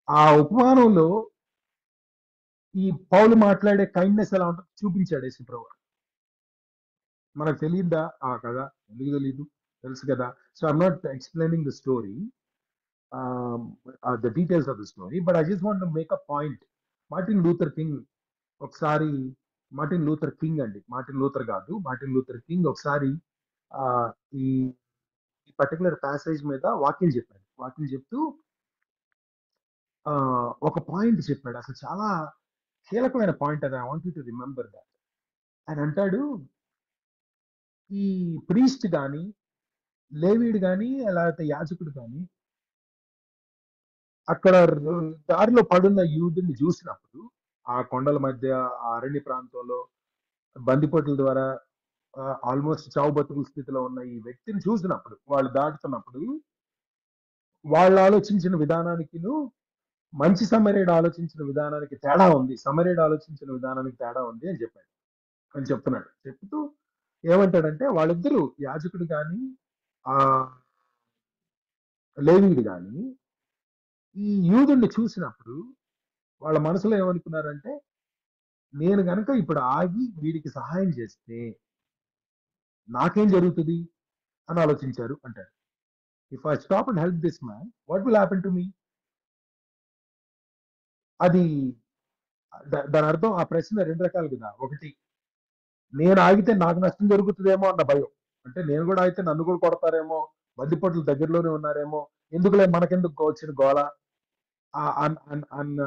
ఆ ఉపమానంలో ఈ పౌలు మాట్లాడే కైండ్నెస్ ఎలా ఉంటుందో చూపించాడు యేసుప్రభు వారు. మనకు తెలియదా ఆ కథ? ఎందుకు తెలీదు, తెలుసు కదా. So I'm not explaining the story, the details of the story, but I just want to make a point. Martin Luther king ఒకసారి, మార్టిన్ లూథర్ కింగ్ ఒకసారి ఈ పర్టికులర్ ప్యాసేజ్ మీద వాక్యం చెప్పాడు. వాక్యం చెప్తూ ఒక పాయింట్ చెప్పాడు, అసలు చాలా కీలకమైన పాయింట్ అది. I want you to remember that. ఆయన అంటాడు, ఈ ప్రీస్ట్ కానీ లేవీడు కానీ లేకపోతే యాజకుడు కానీ అక్కడ దారిలో పడున్న యూదుని చూసినప్పుడు, ఆ కొండల మధ్య ఆ అరణ్య ప్రాంతంలో బందిపోట్ల ద్వారా ఆల్మోస్ట్ చావు బతుకుల స్థితిలో ఉన్న ఈ వ్యక్తిని చూసినప్పుడు, వాళ్ళు దాటుతున్నప్పుడు వాళ్ళు ఆలోచించిన విధానానికి మంచి సమరయుడు ఆలోచించిన విధానానికి తేడా ఉంది, సమరయుడు ఆలోచించిన విధానానికి తేడా ఉంది అని చెప్పాడు అని చెప్తున్నాడు. చెప్తూ ఏమంటాడంటే, వాళ్ళిద్దరూ యాజకుడు కానీ ఆ లేవీయుడు కానీ ఈ యూదుని చూసినప్పుడు వాళ్ళ మనసులో ఏమనుకున్నారంటే, నేను గనక ఇప్పుడు ఆగి వీడికి సహాయం చేస్తే నాకేం జరుగుతుంది అని ఆలోచించారు అంటాడు. If I stop and help this man, what will happen to me? అది దాని అర్థం, ఆ ప్రశ్న రెండు రకాలు కదా. ఒకటి, నేను ఆగితే నాకు నష్టం జరుగుతుందేమో అన్న భయం, అంటే నేను కూడా ఆగితే నన్ను కూడా కొడతారేమో, బందిపోట్లు దగ్గరలోనే ఉన్నారేమో, ఎందుకులే మనకెందుకు వచ్చిన గోల అన్న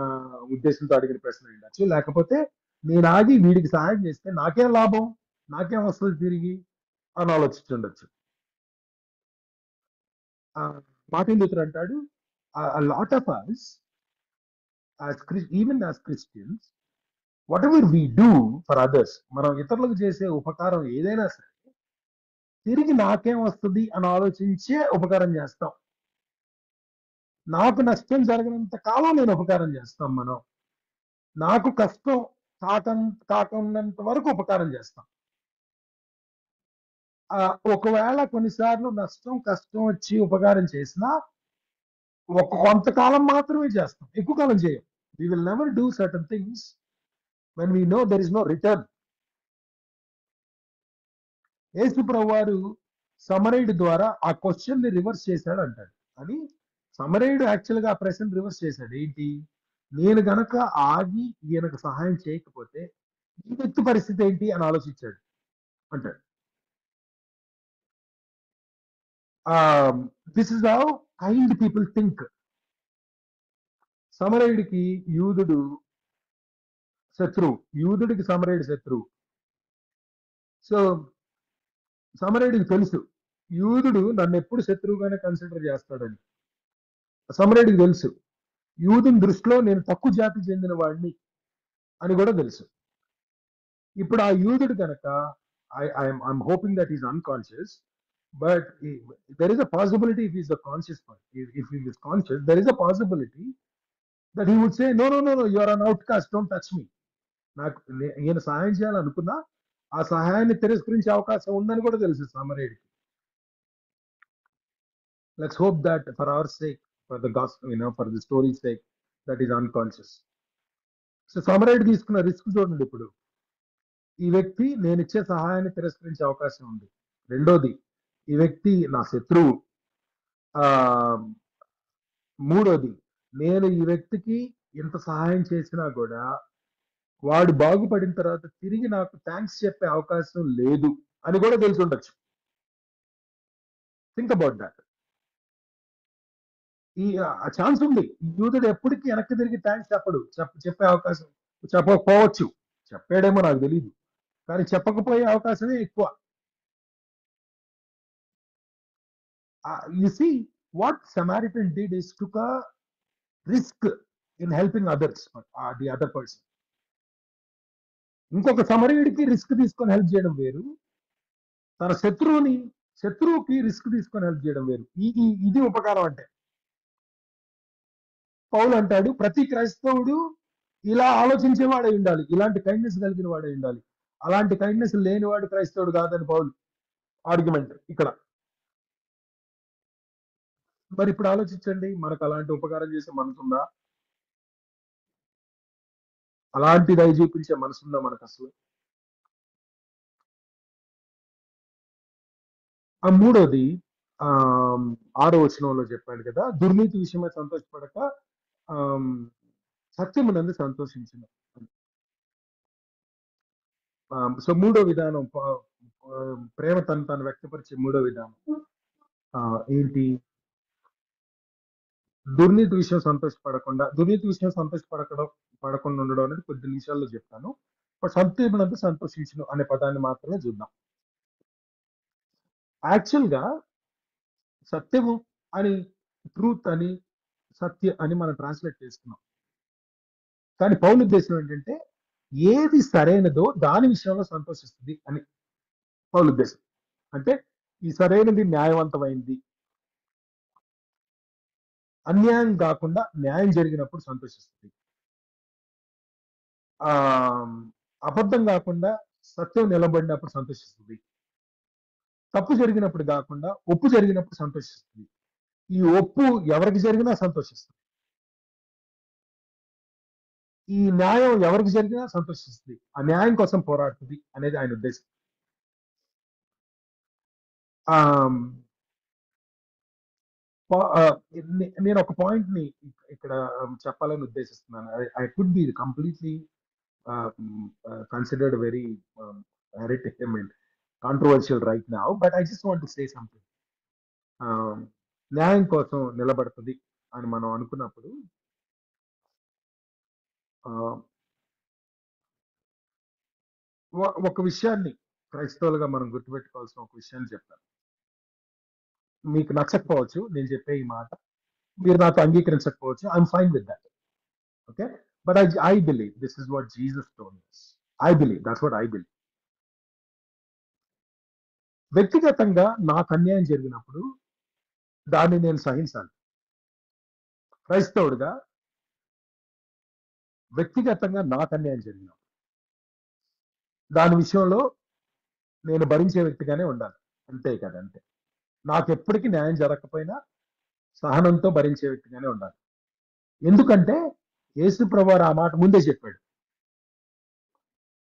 ఉద్దేశంతో అడిగిన ప్రశ్న ఉండొచ్చు. లేకపోతే నేను ఆగి వీడికి సహాయం చేస్తే నాకేం లాభం, నాకేం వస్తుంది తిరిగి అని ఆలోచించుండొచ్చు. మార్టిన్ లూథర్ అంటాడు, a lot of us even as Christians, whatever we do for others, మనం ఇతరులకు చేసే ఉపకారం ఏదైనా సరే తిరిగి నాకేం వస్తుంది అని ఆలోచించే ఉపకారం చేస్తాం. నాకు నష్టం జరగనంత కాలం నేను ఉపకారం చేస్తాం. మనం నాకు కష్టం కాకున్నంత వరకు ఉపకారం చేస్తాం. ఒకవేళ కొన్నిసార్లు నష్టం కష్టం వచ్చి ఉపకారం చేసినా కొంతకాలం మాత్రమే చేస్తాం, ఎక్కువ కాలం చేయం. We will never do certain things when we know there is no return. యేసు ప్రభు వారు సమరయుడి ద్వారా ఆ క్వశ్చన్ ని రివర్స్ చేశాడు అంటాడు. అని సమరయుడు యాక్చువల్ గా ఆ ప్రశ్న రివర్స్ చేశాడు. ఏంటి? నేను గనక ఆగి ఈయనకు సహాయం చేయకపోతే ఈ వ్యక్తి పరిస్థితి ఏంటి అని ఆలోచించాడు అంటాడు. This is how kind people think. సమరయుడికి యూదుడు శత్రువు, యూదుడికి సమరయుడు శత్రువు. సో సమరయుడికి తెలుసు యూదుడు నన్ను ఎప్పుడు శత్రువుగానే కన్సిడర్ చేస్తాడని. సమరయుడికి తెలుసు యూదుని దృష్టిలో నేను తక్కువ జాతి చెందిన వాడిని అని కూడా తెలుసు. ఇప్పుడు ఆ యూదుడు కనుక I'm hoping that is unconscious, but there is a possibility if is the conscious one, if he is conscious there is a possibility that he would say no no no no you are an outcast, don't touch me. నాకు నేను సహాయం చేయాలనుకున్నా ఆ సహాయాన్ని తిరస్కరించే అవకాశం ఉందని కూడా తెలుసు సమరయుడికి. Let's hope that for our sake, for the gospel, for the story's sake, that is unconscious. So సమరయుడు తీసుకున్న రిస్క్ చూడండి. ఇప్పుడు ఈ వ్యక్తి నేను ఇచ్చే సహాయాన్ని తిరస్కరించే అవకాశం ఉంది. రెండోది, ఈ వ్యక్తి నా శత్రువు. మూడోది, నేను ఈ వ్యక్తికి ఇంత సహాయం చేసినా కూడా వాడు బాగుపడిన తర్వాత తిరిగి నాకు థ్యాంక్స్ చెప్పే అవకాశం లేదు అని కూడా తెలిసి ఉండొచ్చు. Think about that. ఈ ఛాన్స్ ఉంది. యూదుడు ఎప్పటికీ వెనక్కి తిరిగి థ్యాంక్స్ చెప్పే అవకాశం చెప్పకపోవచ్చు. చెప్పాడేమో నాకు తెలియదు, కానీ చెప్పకపోయే అవకాశమే ఎక్కువ. You see, what Samaritan did is took a risk in helping others, the other person. ఇంకొక సమరయుడికి రిస్క్ తీసుకొని హెల్ప్ చేయడం వేరు, తన శత్రువుకి రిస్క్ తీసుకొని హెల్ప్ చేయడం వేరు. ఇది ఉపకారం అంటే. పౌలు అంటాడు ప్రతి క్రైస్తవుడు ఇలా ఆలోచించేవాడై ఉండాలి, ఇలాంటి కైండ్నెస్ కలిగిన వాడై ఉండాలి. అలాంటి కైండ్నెస్ లేనివాడు క్రైస్తవుడు కాదని పౌలు ఆర్గ్యుమెంట్ ఇక్కడ. మరి ఇప్పుడు ఆలోచించండి, మనకు అలాంటి ఉపకారం చేసే మనసుందా? అలాంటి దయ చూపించే మనసుందా మనకు అసలు? ఆ మూడోది 6వ వచనంలో చెప్పాడు కదా, దుర్నీతి విషయమై సంతోషపడక సత్యమునందు సంతోషించిన. సో మూడో విధానం, ప్రేమ తను వ్యక్తపరిచే మూడో విధానం ఏంటి? దుర్నీతి విషయం పడకుండా ఉండడం అనేది కొద్ది నిమిషాల్లో చెప్తాను. బట్ సత్యమునందు సంతోషించను అనే పదాన్ని మాత్రమే చూద్దాం. యాక్చువల్ గా సత్యము అని, ట్రూత్ అని, సత్య అని మనం ట్రాన్స్లేట్ చేస్తున్నాం. కానీ పౌలు ఉద్దేశం ఏంటంటే ఏది సరైనదో దాని విషయంలో సంతోషిస్తుంది అని పౌలు ఉద్దేశం. అంటే ఈ సరైనది న్యాయవంతమైంది, అన్యాయం కాకుండా న్యాయం జరిగినప్పుడు సంతోషిస్తుంది, అబద్ధం కాకుండా సత్యం నిలబడినప్పుడు సంతోషిస్తుంది, తప్పు జరిగినప్పుడు కాకుండా ఒప్పు జరిగినప్పుడు సంతోషిస్తుంది. ఈ ఒప్పు ఎవరికి జరిగినా సంతోషిస్తుంది, ఈ న్యాయం ఎవరికి జరిగినా సంతోషిస్తుంది, ఆ న్యాయం కోసం పోరాడుతుంది అనేది ఆయన ఉద్దేశం. నేను ఒక పాయింట్ ని ఇక్కడ చెప్పాలని ఉద్దేశిస్తున్నాను. I could be completely considered very heretic, I mean controversial right now, but I just want to say something. న్యాయం కోసం నిలబడుతుంది అని మనం అనుకున్నప్పుడు ఒక విషయాన్ని క్రైస్తవులుగా మనం గుర్తుపెట్టుకోవాల్సిన ఒక విషయాన్ని చెప్తాను. మీకు నచ్చకపోవచ్చు నేను చెప్పే ఈ మాట, మీరు నాతో అంగీకరించకపోవచ్చు, I'm fine with that, okay? But I believe this is what Jesus told us. I believe that's what I believe. వ్యక్తిగతంగా నాకు అన్యాయం జరిగినప్పుడు దాన్ని నేను సహించాలి. క్రైస్తవుడిగా వ్యక్తిగతంగా నాకు అన్యాయం జరిగినప్పుడు దాని విషయంలో నేను భరించే వ్యక్తిగానే ఉండాలి, అంతే కదా. అంతే, నాకు ఎప్పటికీ న్యాయం జరగకపోయినా సహనంతో భరించే వ్యక్తిగానే ఉండాలి. ఎందుకంటే యేసు ప్రభువారు ఆ మాట ముందే చెప్పాడు,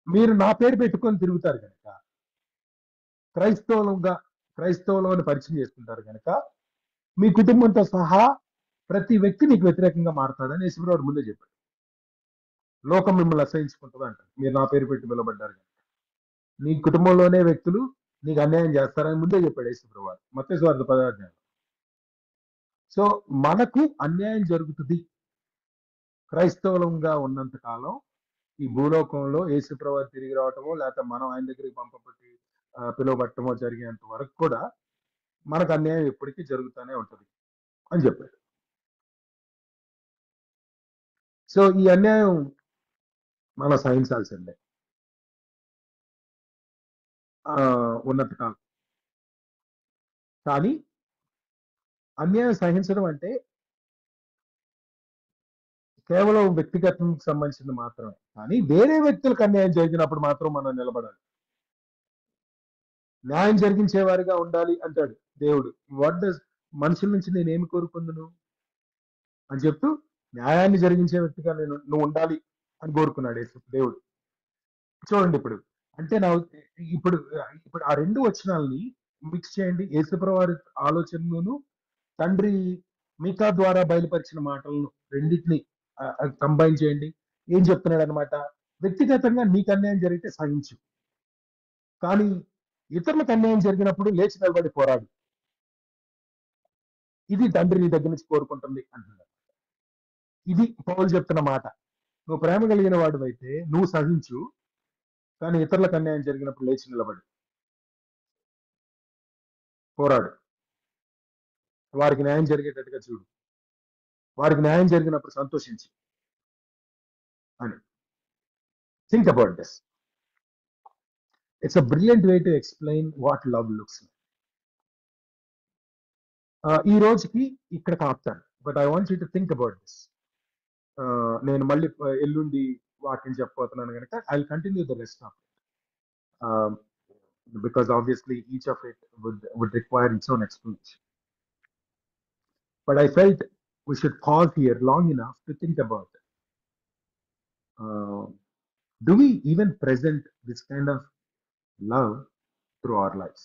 మీరు నా పేరు పెట్టుకొని తిరుగుతారు కనుక క్రైస్తవులను పరిచయం చేసుకుంటారు కనుక మీ కుటుంబంతో సహా ప్రతి వ్యక్తి నీకు వ్యతిరేకంగా మారతాడని యేసుప్రభువు ముందే చెప్పాడు. లోకం మిమ్మల్ని అసహించుకుంటుంది అంటారు, మీరు నా పేరు పెట్టి పిలవబడ్డారు కనుక. నీ కుటుంబంలోనే వ్యక్తులు నీకు అన్యాయం చేస్తారని ముందే చెప్పాడు యేసుప్రభువు మత్తయి సువార్త 10వ అధ్యాయం. సో మనకు అన్యాయం జరుగుతుంది క్రైస్తవులంగా ఉన్నంత కాలం ఈ భూలోకంలో యేసుప్రభువు తిరిగి రావటమో లేకపోతే మనం ఆయన దగ్గరికి పంపబట్టి పిలువబట్టమో జరిగేంత వరకు కూడా మనకు అన్యాయం ఎప్పటికీ జరుగుతూనే ఉంటది అని చెప్పాడు. సో ఈ అన్యాయం మనం సహించాల్సిందే ఉన్నంత కాలం. కానీ అన్యాయం సహించడం అంటే కేవలం వ్యక్తిగతానికి సంబంధించింది మాత్రమే. కానీ వేరే వ్యక్తులకు అన్యాయం జరిగినప్పుడు మాత్రం మనం నిలబడాలి. న్యాయం జరిగించేవారిగా ఉండాలి అంటాడు దేవుడు. వాట్ డస్ మనుషుల నుంచి నేనేమి కోరుకుందును అని చెప్తూ న్యాయాన్ని జరిగించే వ్యక్తిగా నువ్వు ఉండాలి అని కోరుకున్నాడు దేవుడు. చూడండి ఇప్పుడు అంటే ఇప్పుడు ఆ రెండు వచనాలని మిక్స్ చేయండి. యేసుప్రభువు ఆలోచనలను తండ్రి మీకా ద్వారా బయలుపరిచిన మాటలను రెండింటిని కంబైన్ చేయండి. ఏం చెప్తున్నాడు అనమాట? వ్యక్తిగతంగా నీకు అన్యాయం జరిగితే సహించు, కానీ ఇతరులకు అన్యాయం జరిగినప్పుడు లేచి నిలబడి పోరాడు. ఇది తండ్రి నీ దగ్గర నుంచి కోరుకుంటుంది అంటున్నాడు. ఇది పౌలు చెప్తున్న మాట. నువ్వు ప్రేమ కలిగిన వాడు అయితే నువ్వు సహించు, కానీ ఇతరులకు అన్యాయం జరిగినప్పుడు లేచి నిలబడి పోరాడు. వారికి న్యాయం జరిగేటట్టుగా చూడు, వారికి న్యాయం జరిగినప్పుడు సంతోషించి అని. Think about this. It's a brilliant way to explain what love looks like. ఈ రోజుకి ఇక్కడ ఆపుతాను, but I want you to think about this. నేను మళ్ళీ ఎల్లుండి వాక్యం చెప్పబోతున్నాను కనుక I will continue the rest of it, because obviously each of it would require its own explanation. But I felt we should pause here long enough to think about it. Do we even present this kind of love through our lives?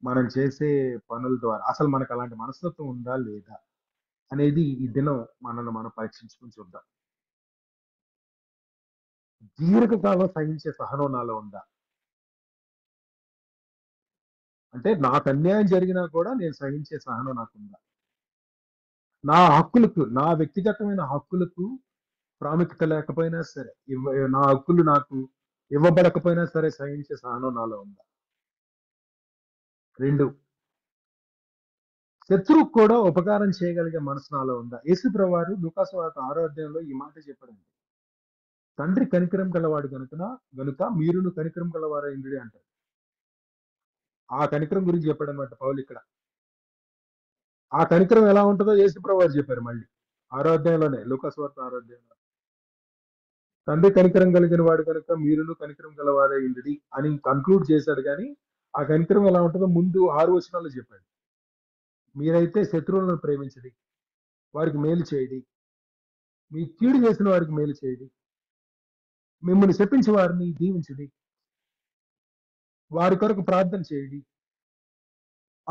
మనం చేసే పనుల ద్వారా అసలు మనకు అలాంటి మనస్తత్వం ఉందా లేదా అనేది ఈ దినం మనల్ని మనం పరీక్షించుకుని చూద్దాం. దీర్ఘకాలం సహించే సహనం నాలో ఉందా? అంటే నాకు అన్యాయం జరిగినా కూడా నేను సహించే సహనం నాకుందా? నా హక్కులకు, నా వ్యక్తిగతమైన హక్కులకు ప్రాముఖ్యత లేకపోయినా సరే, నా హక్కులు నాకు ఇవ్వబడకపోయినా సరే సహించే సహనం నాలో ఉందా? 2, శత్రువుకు కూడా ఉపకారం చేయగలిగే మనసు నాలో ఉందా? యేసుప్రభువు వారు లూకా సువార్త 6వ అధ్యాయంలో ఈ మాట చెప్పాడండి. తండ్రి కనికరం గలవాడు గనుక మీరును కనికరం గలవారైంది అంటారు. ఆ కనికరం గురించి చెప్పాడు అనమాట పౌలు ఇక్కడ. ఆ కనికరం ఎలా ఉంటుందో యేసుప్రభువు వారు చెప్పారు మళ్ళీ 6వ అధ్యాయంలోనే, లూకా సువార్త 6వ అధ్యాయంలో. తండ్రి కనికరం కలిగిన వాడు కనుక మీరును కనికరం గలవారైంది అని కన్క్లూడ్ చేశాడు. కానీ ఆ కనికరం ఎలా ఉంటుందో ముందు 6 వచనాల్లో చెప్పాడు. మీరైతే శత్రువులను ప్రేమించండి, వారికి మేలు చేయండి, మీ కీడు చేసిన వారికి మేలు చేయండి, మిమ్మల్ని శపించి వారిని దీవించండి, వారి కొరకు ప్రార్థన చేయండి,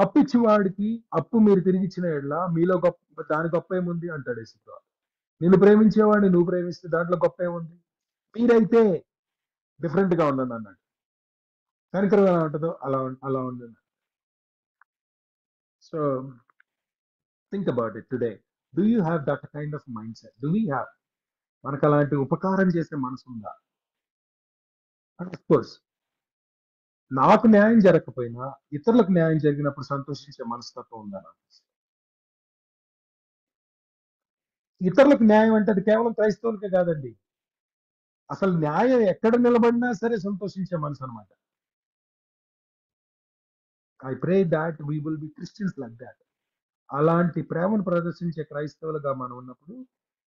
అప్పిచ్చి వాడికి అప్పు మీరు తిరిగి ఇచ్చిన ఎడల మీలో గొప్ప దాని గొప్ప ఏముంది అంటాడు యేసుప్రభువు. నిన్ను ప్రేమించేవాడిని నువ్వు ప్రేమిస్తే దాంట్లో గొప్ప ఏముంది? మీరైతే డిఫరెంట్ గా ఉండండి అన్నాడు. కనికరం ఎలా ఉంటుందో అలా ఉండండి. So think about it today. Do you have that kind of mind set? Do we have? మనకు అలాంటి ఉపకారం చేసే మనసు ఉందా? అండ్ ఆఫ్ కోర్స్ నాకు న్యాయం జరగకపోయినా ఇతరులకు న్యాయం జరిగినప్పుడు సంతోషించే మనస్తత్వం ఉందా? ఇతరులకు న్యాయం అంటే అది కేవలం క్రైస్తవులకే కాదండి, అసలు న్యాయం ఎక్కడ నిలబడినా సరే సంతోషించే మనసు అనమాట. I pray that we will be Christians like that. అలాంటి ప్రేమను ప్రదర్శించే క్రైస్తవులుగా మనం ఉన్నప్పుడు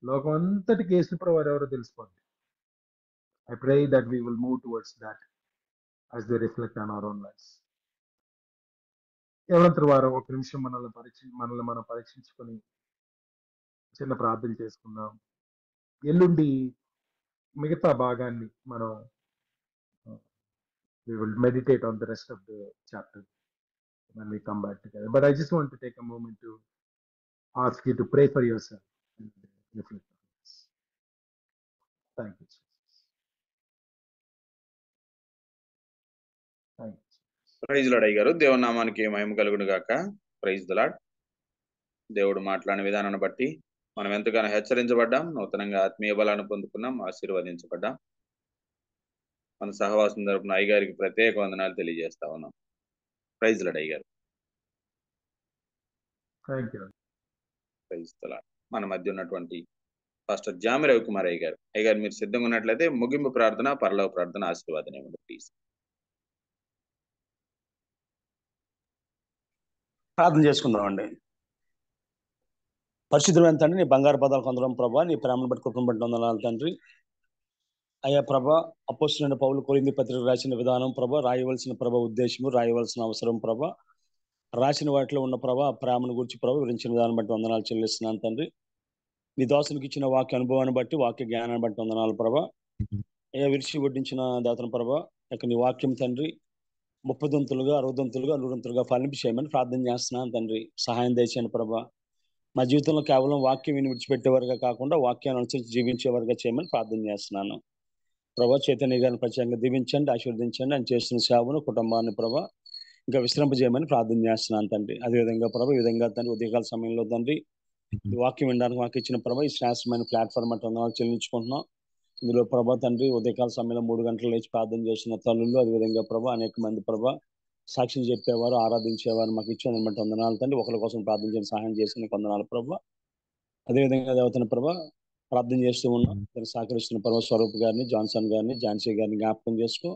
లోకం అంతటికి యేసుప్రభువు వారు ఎవరో తెలిసిపోద్ది. I pray that we will move towards that as they reflect on our own lives. ఎవరంతటి వారు ఒక నిమిషం మనల్ని మనం పరీక్షించుకొని చిన్న ప్రార్థన చేసుకుందాం. ఎల్లుండి మిగతా భాగాన్ని మనం we will meditate on the rest of the chapter when we come back together. But I just want to take a moment to ask you to pray for yourself and reflect on this. Thank you, Jesus. Thank you. Praise lord అయ్యారు. దేవుని నామానికి మహిమ కలుగును గాక. Praise the lord. దేవుడు మాట్లాడిన విధానాన్ని బట్టి మనం ఎంతగానో హెచ్చరించబడ్డాం, నూతనంగా ఆత్మీయ బలాన్ని పొందుకున్నాం, ఆశీర్వదించబడ్డాం. మన సహవాసం తరపున అయ్యగారికి ప్రత్యేక వందనాలు తెలియజేస్తా ఉన్నాం. ప్రైజ్ లాడ్ అయ్యారు. Praise the lord. మన మధ్య ఉన్నటువంటి పాస్టర్ జామి రవికుమార్ అయ్యగారు, అయ్యగారు మీరు సిద్ధంగా ఉన్నట్లయితే ముగింపు ప్రార్థన, పరలోక ప్రార్థన, ఆశీర్వాదం ఇవ్వండి ప్లీజ్. ప్రార్థన చేసుకుందామండి. పరిశుద్ధమైన తండ్రి, నీ బంగారు పదాలు కొందరం ప్రభా, నీ ప్రేమను బట్టి కుటుంబం బట్టి వందనాలు తండ్రి. అయ్యా ప్రభ, అపోస్తలుడైన పౌలు కొరింథీ పత్రిక రాసిన విధానం ప్రభ, రాయవలసిన ప్రభ ఉద్దేశము, రాయవలసిన అవసరం ప్రభ, రాసిన వాటిలో ఉన్న ప్రభ ప్రేమను గురించి ప్రభ వివరించిన విధానం బట్టి వందనాలు చెల్లిస్తున్నాను తండ్రి. నీ దోసనికి ఇచ్చిన వాక్య అనుభవాన్ని బట్టి, వాక్య జ్ఞానాన్ని బట్టి వందనాలు ప్రభ. అయ్యా విరిచి వడ్డించిన దాతను ప్రభ, ఇక నీ వాక్యం తండ్రి 30 దంతులుగా 60 దంతులుగా 100 దంతులుగా ఫలింపు చేయమని ప్రార్థన చేస్తున్నాను తండ్రి. సహాయం దయచేయండి ప్రభ. మా జీవితంలో కేవలం వాక్యం విని విడిచిపెట్టేవారుగా కాకుండా వాక్యాన్ని అనుసరించి జీవించేవారుగా చేయమని ప్రార్థన చేస్తున్నాను ప్రభా. చైతన్య గారిని ప్రత్యేకంగా దీవించండి, ఆశీర్వదించండి. ఆయన చేస్తున్న సేవను, కుటుంబాన్ని ప్రభా ఇంకా విశ్రింపజేయమని ప్రార్థన చేస్తున్నాను తండ్రి. అదేవిధంగా ప్రభా, ఈ విధంగా తండ్రి ఉదయకాల సమయంలో తండ్రి ఈ వాక్యం వినడానికి మాకు ఇచ్చిన ప్రభా ఈ శ్రేష్టమైన ప్లాట్ఫామ్ అంటే వందనాలు చెల్లించుకుంటున్నాం. ఇందులో ప్రభా తండ్రి ఉదయకాల సమయంలో 3 గంటలు లేచి ప్రార్థన చేస్తున్న తల్లులు, అదేవిధంగా ప్రభా అనేక మంది ప్రభా సాక్ష్యం చెప్పేవారు, ఆరాధించేవారు మాకు ఇచ్చేదన్నమాట వందనాలు తండ్రి. ఒకరి కోసం ప్రార్థన చేయడం సహాయం చేసిన వందనాలు ప్రభా. అదేవిధంగా దేవతన ప్రభా ప్రార్థన చేస్తూ ఉన్నాం, సహకరిస్తున్న ప్రభా స్వరూప్ గారిని, జాన్సన్ గారిని, ఝాన్సీ గారిని జ్ఞాపకం చేసుకో.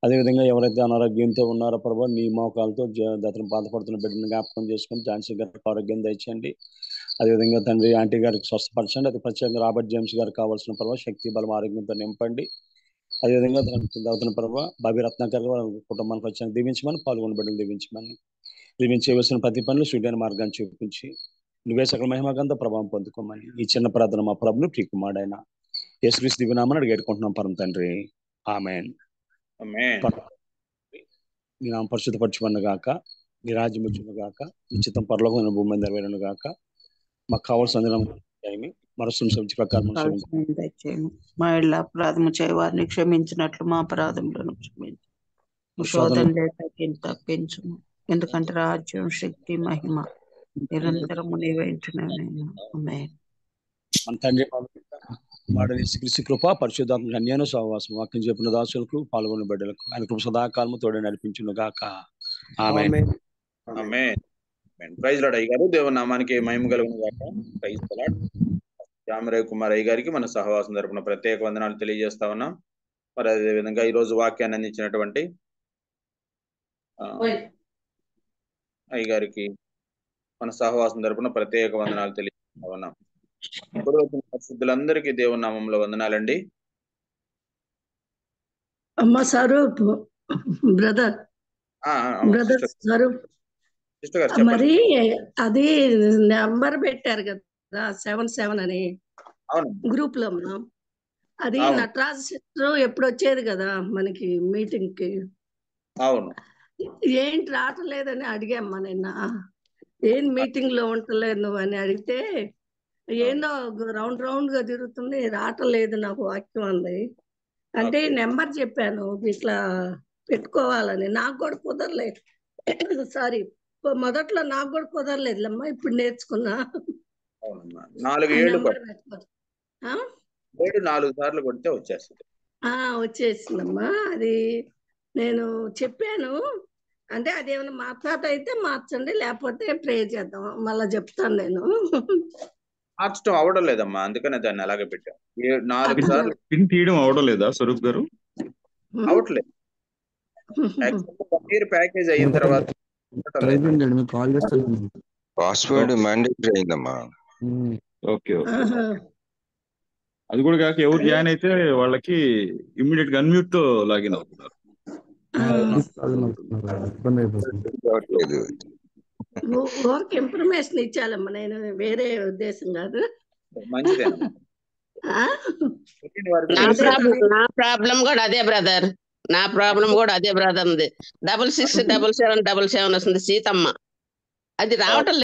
అదేవిధంగా ఎవరైతే అనారోగ్యంతో ఉన్నారో ప్రభా నీ మోకాలతో అతను బాధపడుతున్న బిడ్డను జ్ఞాపకం చేసుకొని ఝాన్సీ గారికి ఆరోగ్యం దయచేయండి. అదేవిధంగా తండ్రి ఆంటీ గారికి స్వస్థపరచండి. అది ప్రత్యేకంగా రాబర్ట్ జేమ్స్ గారికి కావాల్సిన ప్రభావ శక్తి బలం ఆరోగ్యంతో నింపండి. అదేవిధంగా అవుతున్న ప్రభావ బాబీ రత్నాకర్ కుటుంబానికి ప్రత్యేకంగా దీవించమని, పాల్గొన్న బిడ్డలు దీవించవలసిన ప్రతి పనులు సూర్యని మార్గాన్ని చూపించి నువ్వే సకల మహిమగంత ప్రభావం పొందుకోమని ఈ చిన్న ప్రార్థన మా ప్రభును ప్రియకుమారుడైన యేసుక్రీస్తు దివ్యనామమున అడిగేడుకుంటున్నాం పరమ తండ్రి. ఆమేన్. నీ నామం పరిశుద్ధపరచబడును గాక, నీ రాజ్యం వచ్చును గాక, నీ చిత్తం పరలోకమైన భూమి మీద నెరవేరును గాక. మాకు కావాల్సిన ప్రకారం మా ఇళ్ళ అపరాధము చేయవారిని క్షమించినట్లు మా అపరాధములను క్షమించు, శోధన తప్పించు. ఎందుకంటే రాజ్యం, శక్తి, మహిమ నిరంతరము నీవే ఉంటున్నాను. మన తండ్రి యేసుక్రీస్తు కృప, పరిశుద్ధాత్మ అన్యాను సహవాసం వాక్యం చెప్పిన దాసులకు, పాల్గొన్న బిడ్డలకు ఆయన కృప సదాకాలము తోడే నడిపించును గాక. ఆమేన్. ఆమేన్. ప్రైజ్ లార్డ్ అయ్య గారు, దేవుని నామానికి మహిమ కలుగును గాక. Praise the Lord. Jami Ravikumar అయ్య గారికి మన సహవాసం తరపున ప్రత్యేక వందనాలు తెలియజేస్తా ఉన్నాం. మరి అదే విధంగా ఈ రోజు వాక్యాన్ని అందించినటువంటి అయ్య గారికి మన సహవాసం తరపున ప్రత్యేక వందనాలు తెలియజేస్తా ఉన్నాం. ఇప్పుడు వచ్చిన పరిశుద్ధులందరికీ దేవుని నామంలో వందనాలండి. అమ్మ స్వరూప్ బ్రదర్ స్వరూప్ మరి అది నెంబర్ పెట్టారు కదా 77 అని గ్రూప్ లో అది నటరాజ్ సిస్టర్ ఎప్పుడు వచ్చేది కదా మనకి మీటింగ్ కి. అవును, ఏంటి రావట్లేదని అడిగామ్మా నిన్న. ఏం మీటింగ్ లో ఉంటలేదు నువ్వు అని అడిగితే ఏందో రౌండ్ రౌండ్ గా తిరుగుతుంది, రావట్లేదు నాకు వాక్యం అంది. అంటే నెంబర్ చెప్పాను ఇట్లా పెట్టుకోవాలని. నాకు కూడా కుదరలేదు, సారీ మొదట్లో నాకు కూడా కుదరలేదులమ్మా, ఇప్పుడు నేర్చుకున్నా. 4 సార్లు కొడితే వచ్చేస్తుంది. వచ్చేసిందమ్మా. అది నేను చెప్పాను, అంటే అదేమైనా మాట్లాడైతే మార్చండి, లేకపోతే ప్రే చేద్దాం, మళ్ళా చెప్తాను నేను. మార్చడం అవడం లేదమ్మా, అందుకనే దాన్ని అలాగే పెట్టాం. 4 సార్లు పిన్ తీయడం అవడం లేదా స్వరూప్ గారు? అవట్లేదు. ప్యాకేజ్ అయిన తర్వాత పాస్వర్డ్ మ్యాండేటరీ అయిందమ్మా. Okay okay. అది కూడా కాక ఎవరు జాయిన్ అయితే వాళ్ళకి ఇమ్మీడియట్ గా అన్మ్యూట్ తో లాగిన్ అవుతున్నారు. ఇన్ఫర్మేషన్ ఇచ్చాలమ్మా, నేను వేరే ఉద్దేశం కాదు. మంచిదే. నా ప్రాబ్లం కూడా అదే బ్రదర్. నా ప్రాబ్లం కూడా అదే బ్రదర్ ఉంది. 667777 వస్తుంది సీతమ్మ. అది రావటం